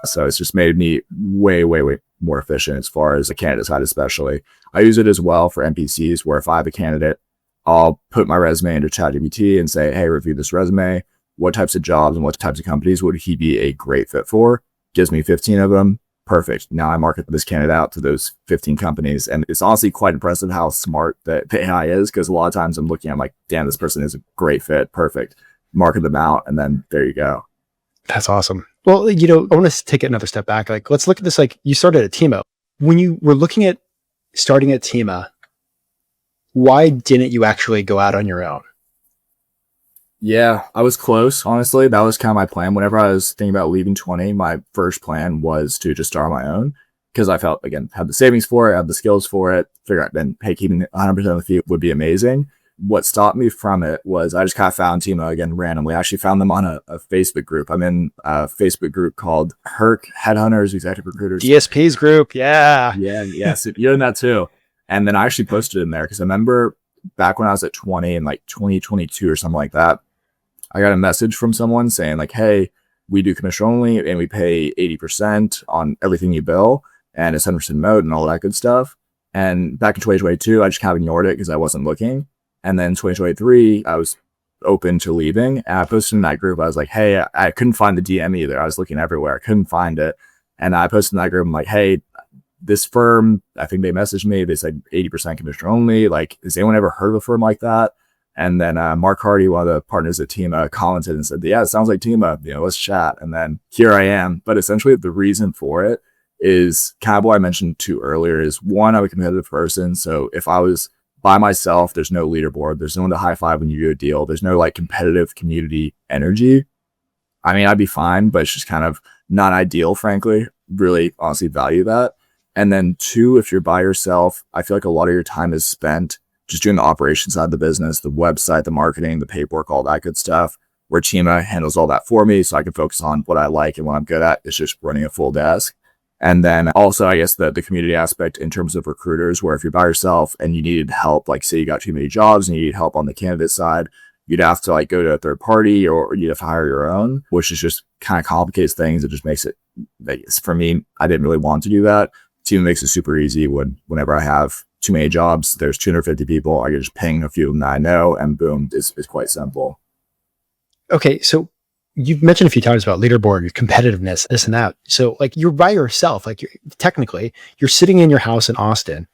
So it's just made me way, way, way more efficient as far as the candidate side, especially. I use it as well for NPCs, where if I have a candidate, I'll put my resume into ChatGPT and say, hey, review this resume. What types of jobs and what types of companies would he be a great fit for? Gives me 15 of them. Perfect. Now I market this candidate out to those 15 companies. And it's honestly quite impressive how smart the AI is, because a lot of times I'm looking, I'm like, damn, this person is a great fit. Perfect. Market them out. And then there you go. That's awesome. Well, I want to take it another step back. Like, let's look at this. Like, you started at Timo. When you were looking at starting at Timo, why didn't you actually go out on your own? Yeah, I was close. Honestly, that was kind of my plan. Whenever I was thinking about leaving 20, my first plan was to just start on my own, because I felt, again, had the savings for it, had the skills for it. Figure out then, hey, keeping 100% of the fee would be amazing. What stopped me from it was I just kind of found Timo again randomly. I actually found them on a Facebook group. I'm in a Facebook group called Herc Headhunters, Executive Recruiters. DSP's group. Yeah. Yes. You're in that too. And then I actually posted in there because I remember back when I was at 20 in like 2022 or something like that, I got a message from someone saying like, hey, we do commission only and we pay 80% on everything you bill and it's 100% remote and all that good stuff. And back in 2022, I just kind of ignored it because I wasn't looking. And then 2023, I was open to leaving. And I posted in that group. I was like, hey, I couldn't find the DM either. I was looking everywhere. I couldn't find it. And I posted in that group. I'm like, hey, this firm, I think they messaged me. They said 80% commission only. Like, has anyone ever heard of a firm like that? And then Mark Hardy, one of the partners at Tima, commented and said, yeah, it sounds like Tima, let's chat. And then here I am. But essentially the reason for it is kind of what I mentioned too earlier is, one, I'm a competitive person. So if I was by myself, there's no leaderboard. There's no one to high five when you do a deal. There's no like competitive community energy. I mean, I'd be fine, but it's just kind of not ideal, frankly. Really honestly value that. And then two, if you're by yourself, I feel like a lot of your time is spent just doing the operations side of the business, the website, the marketing, the paperwork, all that good stuff, where Tima handles all that for me so I can focus on what I like and what I'm good at. It's just running a full desk. And then also, I guess the community aspect in terms of recruiters, where if you're by yourself and you needed help, like say you got too many jobs and you need help on the candidate side, you'd have to like go to a third party or you'd have to hire your own, which is just kind of complicates things. It just makes it, for me, I didn't really want to do that. Team makes it super easy. Whenever I have too many jobs, there's 250 people, I can just ping a few of them that I know and boom, it's quite simple. Okay, so you've mentioned a few times about leaderboard, competitiveness, this and that. So like you're by yourself, like you're sitting in your house in Austin,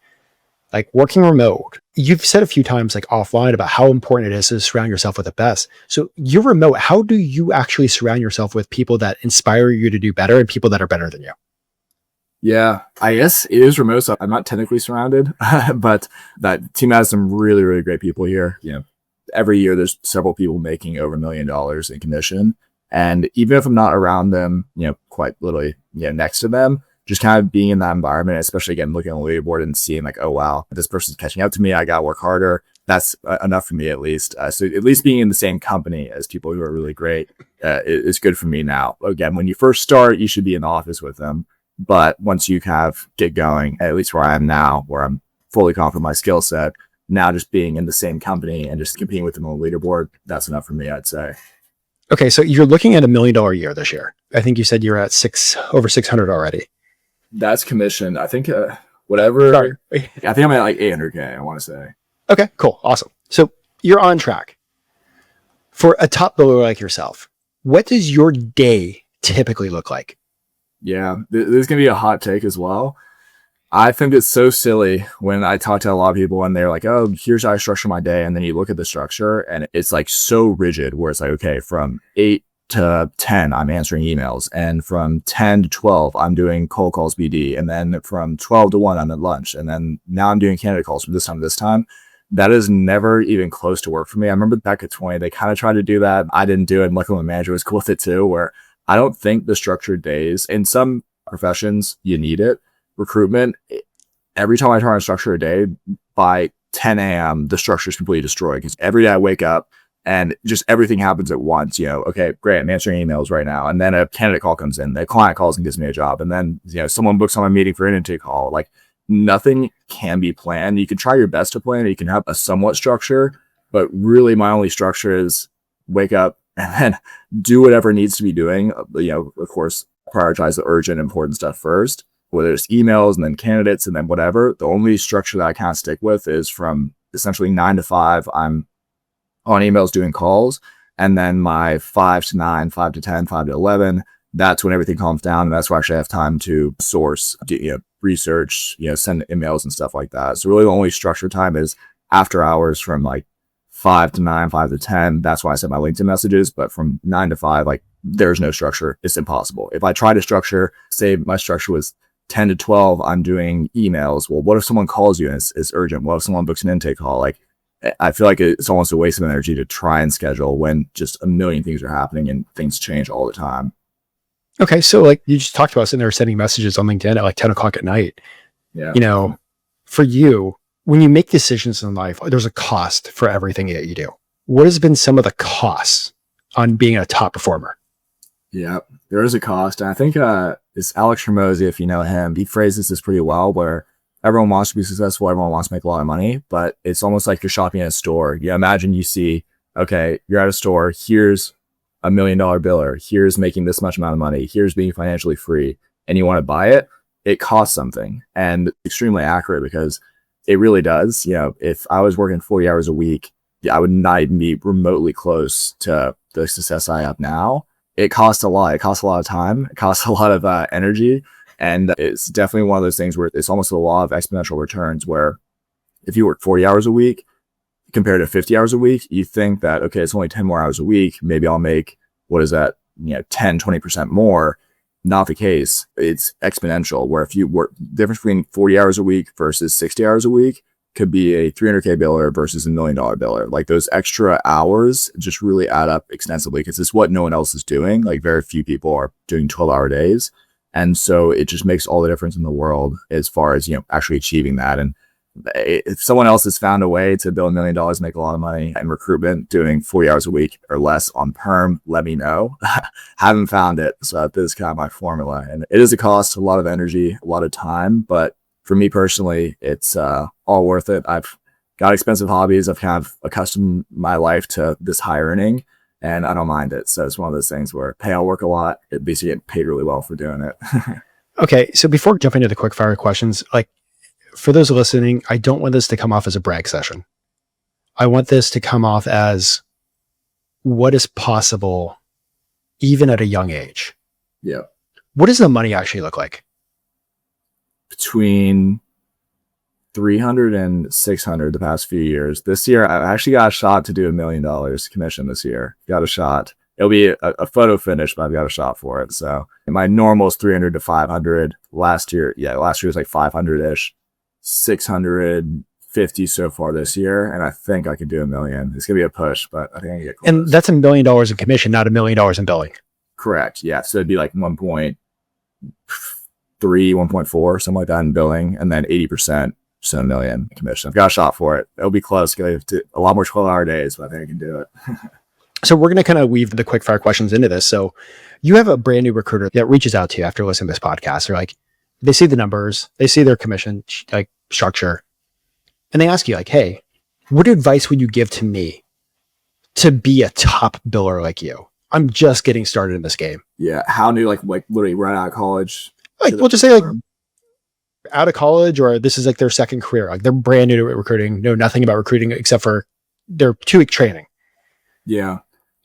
like working remote. You've said a few times like offline about how important it is to surround yourself with the best. So you're remote. How do you actually surround yourself with people that inspire you to do better and people that are better than you? Yeah, I guess it is remote, so I'm not technically surrounded, but that team has some really, really great people here. Every year there's several people making over $1 million in commission. And even if I'm not around them, quite literally, next to them, just kind of being in that environment, especially again, looking on the leaderboard and seeing like, oh, wow, this person's catching up to me. I got to work harder. that's enough for me at least. So at least being in the same company as people who are really great is good for me now. Again, when you first start, you should be in the office with them. But once you get going, at least where I am now, where I'm fully confident in my skill set, now just being in the same company and just competing with them on the leaderboard, that's enough for me, I'd say. Okay, so you're looking at $1 million a year this year. I think you said you're at over 600 already. That's commission. I think whatever. Sorry. I think I'm at like 800K, I want to say. Okay, cool. Awesome. So you're on track. For a top biller like yourself, what does your day typically look like? Yeah, there's going to be a hot take as well. I think it's so silly when I talk to a lot of people and they're like, oh, here's how I structure my day. And then you look at the structure and it's like so rigid where it's like, okay, from 8 to 10, I'm answering emails. And from 10 to 12, I'm doing cold calls BD. And then from 12 to 1, I'm at lunch. And then now I'm doing candidate calls from this time to this time. That is never even close to work for me. I remember back at 20, they kind of tried to do that. I didn't do it. And luckily my manager was cool with it too, where I don't think the structured days, in some professions, you need it. Recruitment, every time I try to structure a day, by 10 a.m., the structure is completely destroyed because every day I wake up and just everything happens at once. Okay, great, I'm answering emails right now. And then a candidate call comes in, the client calls and gives me a job. And then, someone books on a meeting for an intake call. Like nothing can be planned. You can try your best to plan it. You can have a somewhat structure, but really my only structure is wake up and then do whatever needs to be doing. Of course, prioritize the urgent, important stuff first, whether it's emails and then candidates and then whatever. The only structure that I can't stick with is from essentially 9 to 5, I'm on emails doing calls. And then my 5 to 9, 5 to 10, 5 to 11, that's when everything calms down. And that's where I actually have time to source, research, send emails and stuff like that. So really the only structure time is after hours from like 5 to 9, 5 to 10. That's why I send my LinkedIn messages. But from 9 to 5, like there's no structure. It's impossible. If I try to structure, say my structure was 10 to 12, I'm doing emails. Well, what if someone calls you and it's urgent? What if someone books an intake call? Like, I feel like it's almost a waste of energy to try and schedule when just a million things are happening and things change all the time. Okay, so like you just talked about sitting there sending messages on LinkedIn at like 10 o'clock at night. Yeah. For you, when you make decisions in life, there's a cost for everything that you do. What has been some of the costs on being a top performer? Yeah, there is a cost. And I think it's Alex Hormozy, if you know him, he phrases this pretty well, where everyone wants to be successful, everyone wants to make a lot of money, but it's almost like you're shopping at a store. Imagine you see, okay, you're at a store, here's $1 million biller, here's making this much amount of money, here's being financially free, and you want to buy it, it costs something. And extremely accurate because it really does. If I was working 40 hours a week, I would not even be remotely close to the success I have now. It costs a lot. It costs a lot of time. It costs a lot of energy. And it's definitely one of those things where it's almost the law of exponential returns, where if you work 40 hours a week compared to 50 hours a week, you think that, okay, it's only 10 more hours a week. Maybe I'll make, 10, 20% more. Not the case. It's exponential, where if you work, the difference between 40 hours a week versus 60 hours a week could be a 300K biller versus $1 million biller. Like those extra hours just really add up extensively because it's what no one else is doing. Like very few people are doing 12-hour days. And so it just makes all the difference in the world as far as, actually achieving that. And if someone else has found a way to build $1 million, make a lot of money in recruitment, doing 40 hours a week or less on perm, let me know. Haven't found it. So this is kind of my formula. And it is a cost, a lot of energy, a lot of time. But for me personally, it's all worth it. I've got expensive hobbies. I've kind of accustomed my life to this high earning, and I don't mind it. So it's one of those things where I'll work a lot. At least you get paid really well for doing it. Okay. So before jumping into the quick fire questions, like for those listening, I don't want this to come off as a brag session. I want this to come off as what is possible even at a young age. Yeah. What does the money actually look like? Between 300 and 600 the past few years. This year, I actually got a shot to do $1 million commission this year. Got a shot. It'll be a photo finish, but I've got a shot for it. So my normal is 300 to 500. Last year was like 500-ish, 650 so far this year. And I think I could do $1 million. It's going to be a push, but I think I can get close. And that's $1 million in commission, not $1 million in billing. Correct. Yeah. So it'd be like 1.3, 1.4, something like that in billing. And then 80% $1 million commission. I've got a shot for it. It'll be close. Gonna do a lot more 12-hour days, but I think I can do it. So we're going to kind of weave the quick fire questions into this. So you have a brand new recruiter that reaches out to you after listening to this podcast. They're like, they see the numbers, they see their commission like structure, and they ask you like, hey, what advice would you give to me to be a top biller like you? I'm just getting started in this game. Yeah. How new, like literally right out of college? Like, we'll just say like out of college, or this is like their second career. Like they're brand new to recruiting, know nothing about recruiting except for their 2-week training. Yeah.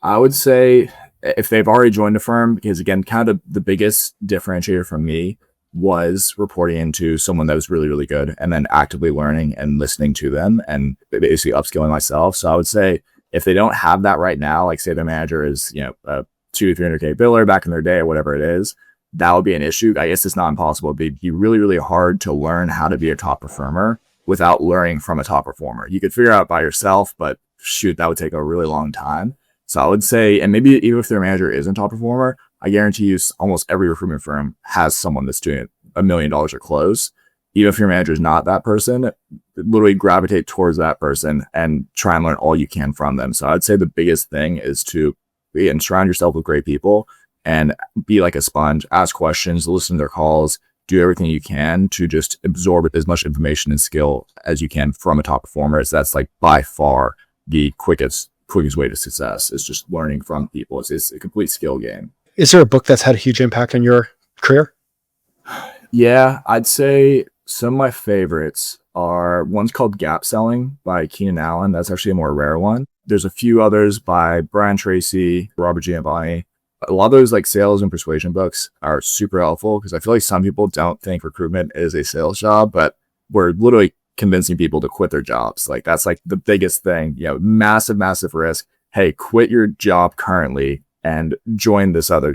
I would say if they've already joined a firm, because again, kind of the biggest differentiator for me was reporting into someone that was really, really good and then actively learning and listening to them and basically upskilling myself. So I would say if they don't have that right now, like say their manager is, a 200 to 300K biller back in their day or whatever it is, that would be an issue. I guess it's not impossible. It'd be really, really hard to learn how to be a top performer without learning from a top performer. You could figure it out by yourself, but shoot, that would take a really long time. So I would say, and maybe even if their manager isn't a top performer, I guarantee you almost every recruitment firm has someone that's doing $1 million or close. Even if your manager is not that person, literally gravitate towards that person and try and learn all you can from them. So I'd say the biggest thing is to surround yourself with great people and be like a sponge, ask questions, listen to their calls, do everything you can to just absorb as much information and skill as you can from a top performer. As that's like by far the quickest way to success is just learning from people. It's a complete skill game. Is there a book that's had a huge impact on your career? Yeah, I'd say some of my favorites are one's called Gap Selling by Keenan Allen. That's actually a more rare one. There's a few others by Brian Tracy, Robert Giovanni. A lot of those like sales and persuasion books are super helpful because I feel like some people don't think recruitment is a sales job, but we're literally convincing people to quit their jobs. Like that's like the biggest thing, massive risk. Hey, quit your job currently and join this other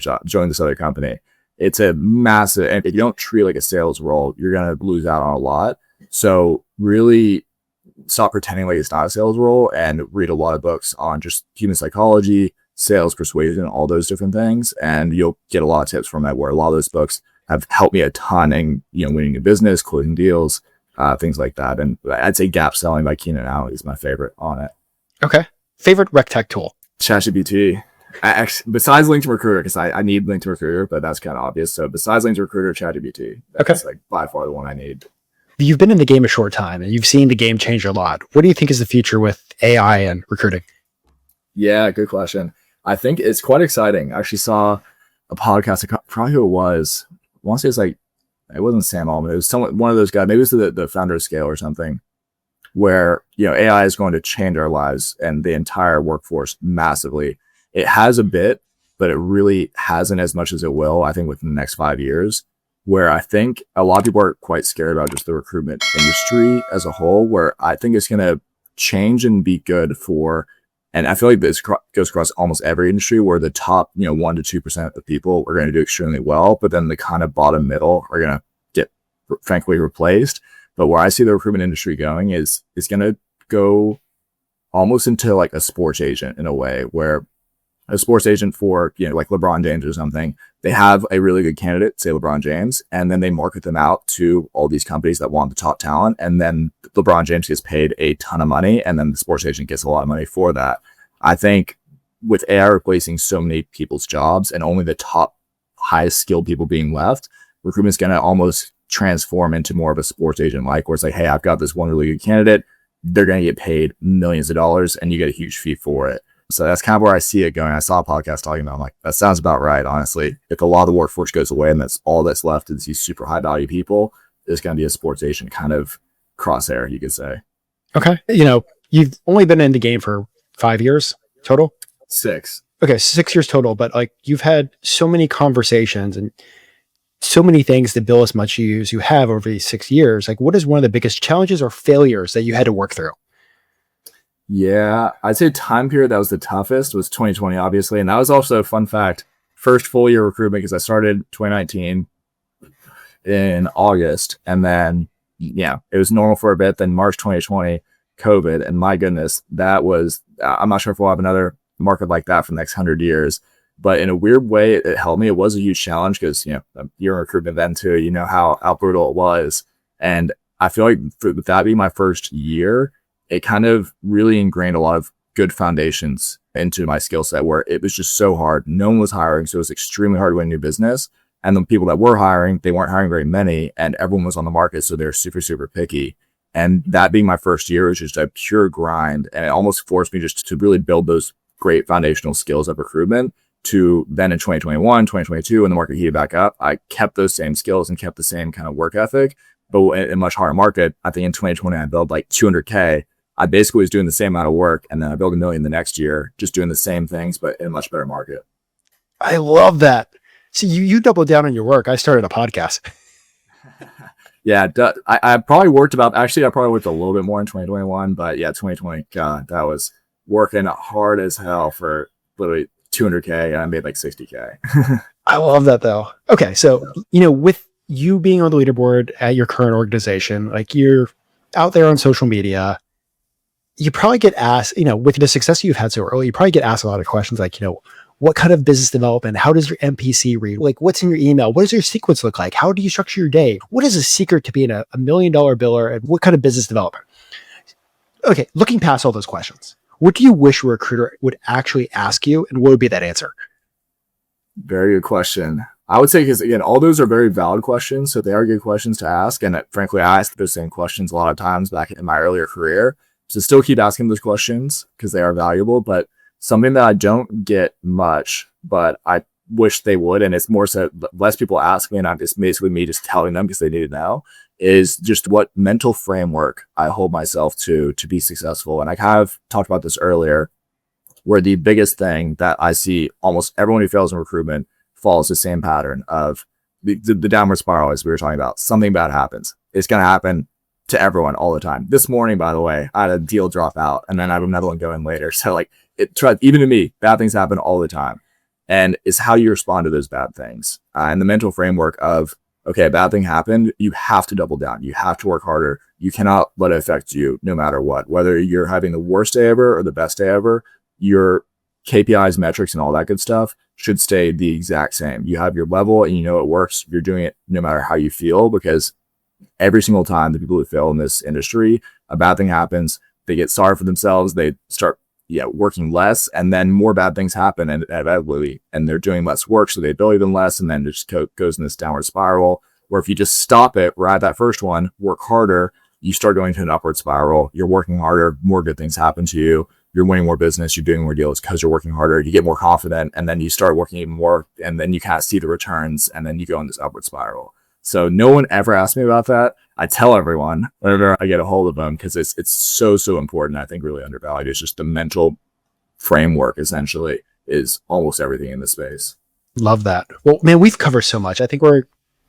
company. It's a massive, and if you don't treat it like a sales role, you're going to lose out on a lot. So really stop pretending like it's not a sales role and read a lot of books on just human psychology, sales, persuasion, all those different things. And you'll get a lot of tips from that, where a lot of those books have helped me a ton in, winning a business, closing deals, things like that. And I'd say Gap Selling by Keenan Allen is my favorite on it. Okay. Favorite rec tech tool? ChatGPT. Besides LinkedIn Recruiter, because I need LinkedIn Recruiter, but that's kind of obvious. So besides LinkedIn Recruiter, ChatGPT. That's like by far the one I need. You've been in the game a short time and you've seen the game change a lot. What do you think is the future with AI and recruiting? Yeah, good question. I think it's quite exciting. I actually saw a podcast, probably who it was. I want to say it's like, it wasn't Sam Altman. It was one of those guys. Maybe it was the founder of Scale or something, where, AI is going to change our lives and the entire workforce massively. It has a bit, but it really hasn't as much as it will, I think, within the next 5 years, where I think a lot of people are quite scared about just the recruitment industry as a whole, where I think it's going to change and be good for, and I feel like this goes across almost every industry, where the top, 1% to 2% of people are going to do extremely well, but then the kind of bottom middle are going to get, frankly, replaced. But where I see the recruitment industry going is it's going to go almost into like a sports agent in a way, where a sports agent for, like LeBron James or something, they have a really good candidate, say LeBron James, and then they market them out to all these companies that want the top talent. And then LeBron James gets paid a ton of money, and then the sports agent gets a lot of money for that. I think with AI replacing so many people's jobs and only the top highest skilled people being left, recruitment's going to almost transform into more of a sports agent, like where it's like, hey, I've got this one really good candidate. They're going to get paid millions of dollars and you get a huge fee for it. So that's kind of where I see it going. I saw a podcast talking about it. I'm like, that sounds about right, honestly. If a lot of the workforce goes away and that's all that's left is these super high value people, there's going to be a sports agent kind of crosshair, you could say. Okay. You've only been in the game for 5 years total? 6. Okay, 6 years total. But like you've had so many conversations and so many things to bill as much as you have over these 6 years. Like, what is one of the biggest challenges or failures that you had to work through? Yeah, I'd say time period that was the toughest was 2020, obviously. And that was also a fun fact. First full year recruitment, because I started 2019 in August. And then, it was normal for a bit. Then March 2020, COVID. And my goodness, that was, I'm not sure if we'll have another market like that for the next 100 years. But in a weird way, it helped me. It was a huge challenge because, you're in recruitment then too. You know how brutal it was. And I feel like with that being my first year, it kind of really ingrained a lot of good foundations into my skill set where it was just so hard. No one was hiring. So it was extremely hard to win new business. And the people that were hiring, they weren't hiring very many and everyone was on the market. So they're super, super picky. And that being my first year was just a pure grind. And it almost forced me just to really build those great foundational skills of recruitment to then in 2021, 2022, when the market heated back up, I kept those same skills and kept the same kind of work ethic, but in a much harder market. I think in 2020, I built like 200K. I basically was doing the same amount of work. And then I built $1 million the next year, just doing the same things, but in a much better market. I love that. See, you doubled down on your work. I started a podcast. Yeah, I probably worked I probably worked a little bit more in 2021, but yeah, 2020, God, that was working hard as hell for literally 200K and I made like 60K. I love that though. Okay. So, with you being on the leaderboard at your current organization, like you're out there on social media, you probably get asked, with the success you've had so early, you probably get asked a lot of questions like, what kind of business development? How does your MPC read? Like, what's in your email? What does your sequence look like? How do you structure your day? What is a secret to being a $1 million biller? And what kind of business development? Okay, looking past all those questions, what do you wish a recruiter would actually ask you? And what would be that answer? Very good question. I would say, because again, all those are very valid questions. So they are good questions to ask. And frankly, I asked those same questions a lot of times back in my earlier career. So still keep asking those questions because they are valuable. But something that I don't get much, but I wish they would, and it's more so less people ask me, and I'm just basically me just telling them because they need to know, is just what mental framework I hold myself to be successful. And I kind of talked about this earlier, where the biggest thing that I see almost everyone who fails in recruitment follows the same pattern of the downward spiral, as we were talking about. Something bad happens. It's going to happen to everyone all the time. This morning, by the way, I had a deal drop out and then I have another one go in later. So like, even to me, bad things happen all the time. And it's how you respond to those bad things. And the mental framework of, okay, a bad thing happened, you have to double down. You have to work harder. You cannot let it affect you no matter what. Whether you're having the worst day ever or the best day ever, your KPIs, metrics, and all that good stuff should stay the exact same. You have your level and you know it works. You're doing it no matter how you feel, because every single time the people who fail in this industry, a bad thing happens, they get sorry for themselves, they start working less, and then more bad things happen inevitably, and they're doing less work, so they bill even less, and then it just goes in this downward spiral, where if you just stop it right at that first one, work harder, you start going to an upward spiral. You're working harder, more good things happen to you, you're winning more business, you're doing more deals because you're working harder, you get more confident, and then you start working even more, and then you kind of see the returns, and then you go in this upward spiral. So no one ever asked me about that. I tell everyone whenever I get a hold of them, because it's so important. I think really undervalued. It's just the mental framework essentially is almost everything in this space. Love that. Well, man, we've covered so much. I think we're,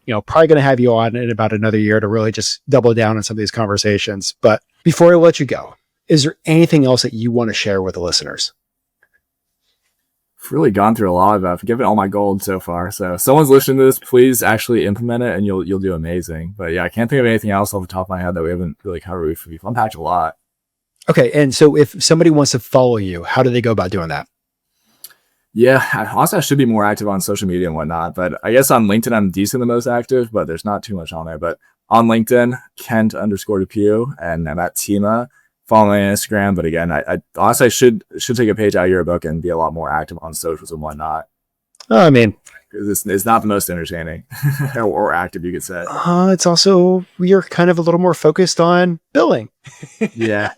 probably going to have you on in about another year to really just double down on some of these conversations. But before I let you go, is there anything else that you want to share with the listeners? I've really gone through a lot of it. I've given all my gold so far. So if someone's listening to this, please actually implement it and you'll do amazing. But yeah, I can't think of anything else off the top of my head that we haven't really covered. We've unpacked a lot. Okay. And so if somebody wants to follow you, how do they go about doing that? Yeah, honestly, I should be more active on social media and whatnot. But I guess on LinkedIn, I'm decent the most active, but there's not too much on there. But on LinkedIn, Kent_Depwe, and I'm at Tima. Follow me on Instagram, but again, I honestly should take a page out of your book and be a lot more active on socials and whatnot. I mean, it's not the most entertaining or active, you could say. It's also, you're kind of a little more focused on billing. Yeah,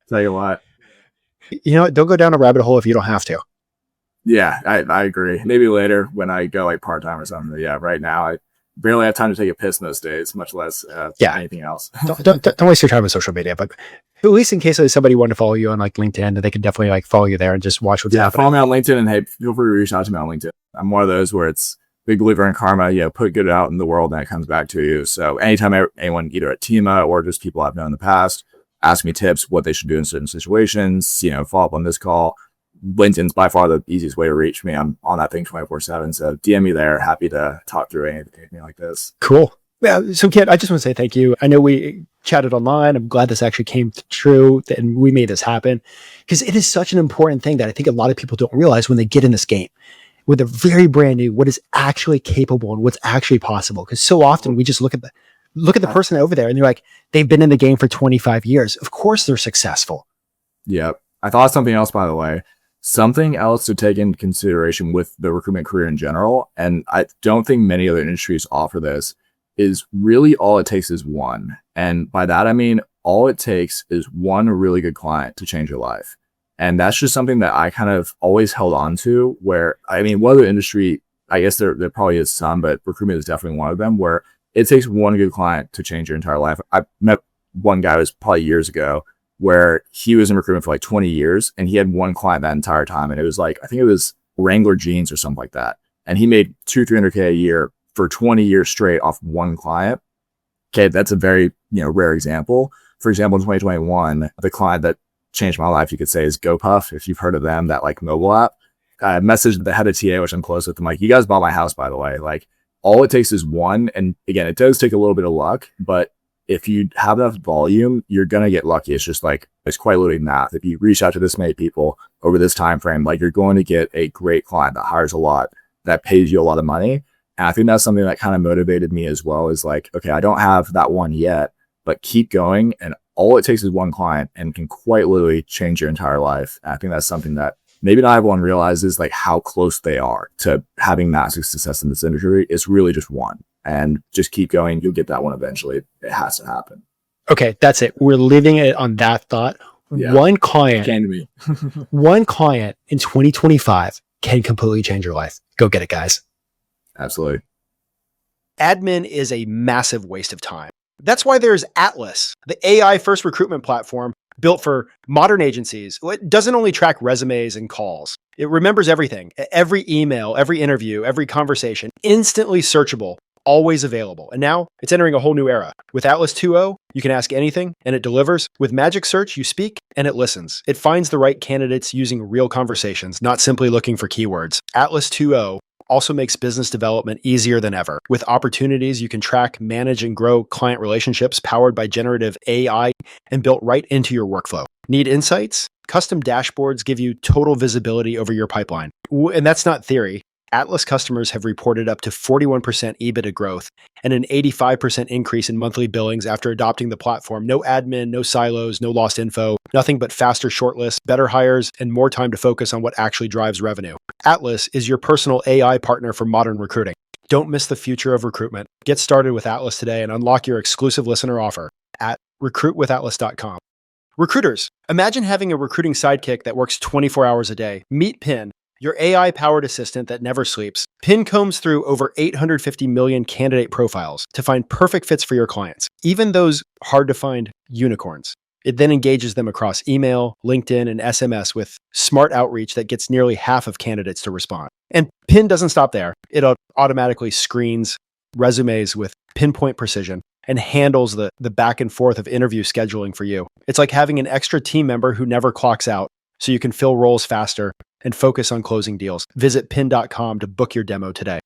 tell you what. Don't go down a rabbit hole if you don't have to. Yeah, I agree. Maybe later when I go like part-time or something. But yeah, right now I barely have time to take a piss most days, much less anything else. don't waste your time on social media, but at least in case somebody wanted to follow you on like LinkedIn, they could definitely like follow you there and just watch what's happening. Follow me on LinkedIn, and hey, feel free to reach out to me on LinkedIn. I'm one of those where it's big believer in karma. Put good out in the world and it comes back to you. So anytime anyone, either at Tima or just people I've known in the past, ask me tips, what they should do in certain situations, follow up on this call. LinkedIn's by far the easiest way to reach me. I'm on that thing 24/7. So DM me there. Happy to talk through anything like this. Cool. Yeah. So Kent, I just want to say thank you. I know we chatted online. I'm glad this actually came true and we made this happen, because it is such an important thing that I think a lot of people don't realize when they get in this game, when they're very brand new, what is actually capable and what's actually possible. Because so often we just look at look at the person over there and you're like, they've been in the game for 25 years. Of course they're successful. Yep. I thought of something else, by the way. Something else to take into consideration with the recruitment career in general, and I don't think many other industries offer this, is really all it takes is one. And by that, I mean, all it takes is one really good client to change your life. And that's just something that I kind of always held on to, where, I mean, what other industry, I guess there probably is some, but recruitment is definitely one of them, where it takes one good client to change your entire life. I met one guy, it was probably years ago, where he was in recruitment for like 20 years and he had one client that entire time. And it was like, I think it was Wrangler jeans or something like that. And he made $200-300K a year for 20 years straight off one client. Okay. That's a very, rare example. For example, in 2021, the client that changed my life, you could say, is GoPuff. If you've heard of them, that like mobile app. I messaged the head of TA, which I'm close with. I'm like, you guys bought my house, by the way. Like, all it takes is one. And again, it does take a little bit of luck, but if you have enough volume, you're going to get lucky. It's just like, it's quite literally math. If you reach out to this many people over this time frame, like, you're going to get a great client that hires a lot, that pays you a lot of money. And I think that's something that kind of motivated me as well, is like, okay, I don't have that one yet, but keep going. And all it takes is one client and can quite literally change your entire life. And I think that's something that maybe not everyone realizes, like, how close they are to having massive success in this industry. It's really just one. And just keep going. You'll get that one eventually. It has to happen. Okay, that's it. We're leaving it on that thought. Yeah. One client Came to me. One client in 2025 can completely change your life. Go get it, guys. Absolutely. Admin is a massive waste of time. That's why there's Atlas, the AI first recruitment platform built for modern agencies. It doesn't only track resumes and calls. It remembers everything, every email, every interview, every conversation, instantly searchable, always available. And now it's entering a whole new era. With Atlas 2.0, you can ask anything and it delivers. With Magic Search, you speak and it listens. It finds the right candidates using real conversations, not simply looking for keywords. Atlas 2.0 also makes business development easier than ever. With opportunities, you can track, manage, and grow client relationships powered by generative AI and built right into your workflow. Need insights? Custom dashboards give you total visibility over your pipeline. And that's not theory. Atlas customers have reported up to 41% EBITDA growth and an 85% increase in monthly billings after adopting the platform. No admin, no silos, no lost info, nothing but faster shortlists, better hires, and more time to focus on what actually drives revenue. Atlas is your personal AI partner for modern recruiting. Don't miss the future of recruitment. Get started with Atlas today and unlock your exclusive listener offer at recruitwithatlas.com. Recruiters, imagine having a recruiting sidekick that works 24 hours a day. Meet Pin, your AI-powered assistant that never sleeps. Pin combs through over 850 million candidate profiles to find perfect fits for your clients, even those hard-to-find unicorns. It then engages them across email, LinkedIn, and SMS with smart outreach that gets nearly half of candidates to respond. And Pin doesn't stop there. It automatically screens resumes with pinpoint precision and handles the back and forth of interview scheduling for you. It's like having an extra team member who never clocks out, so you can fill roles faster and focus on closing deals. Visit pin.com to book your demo today.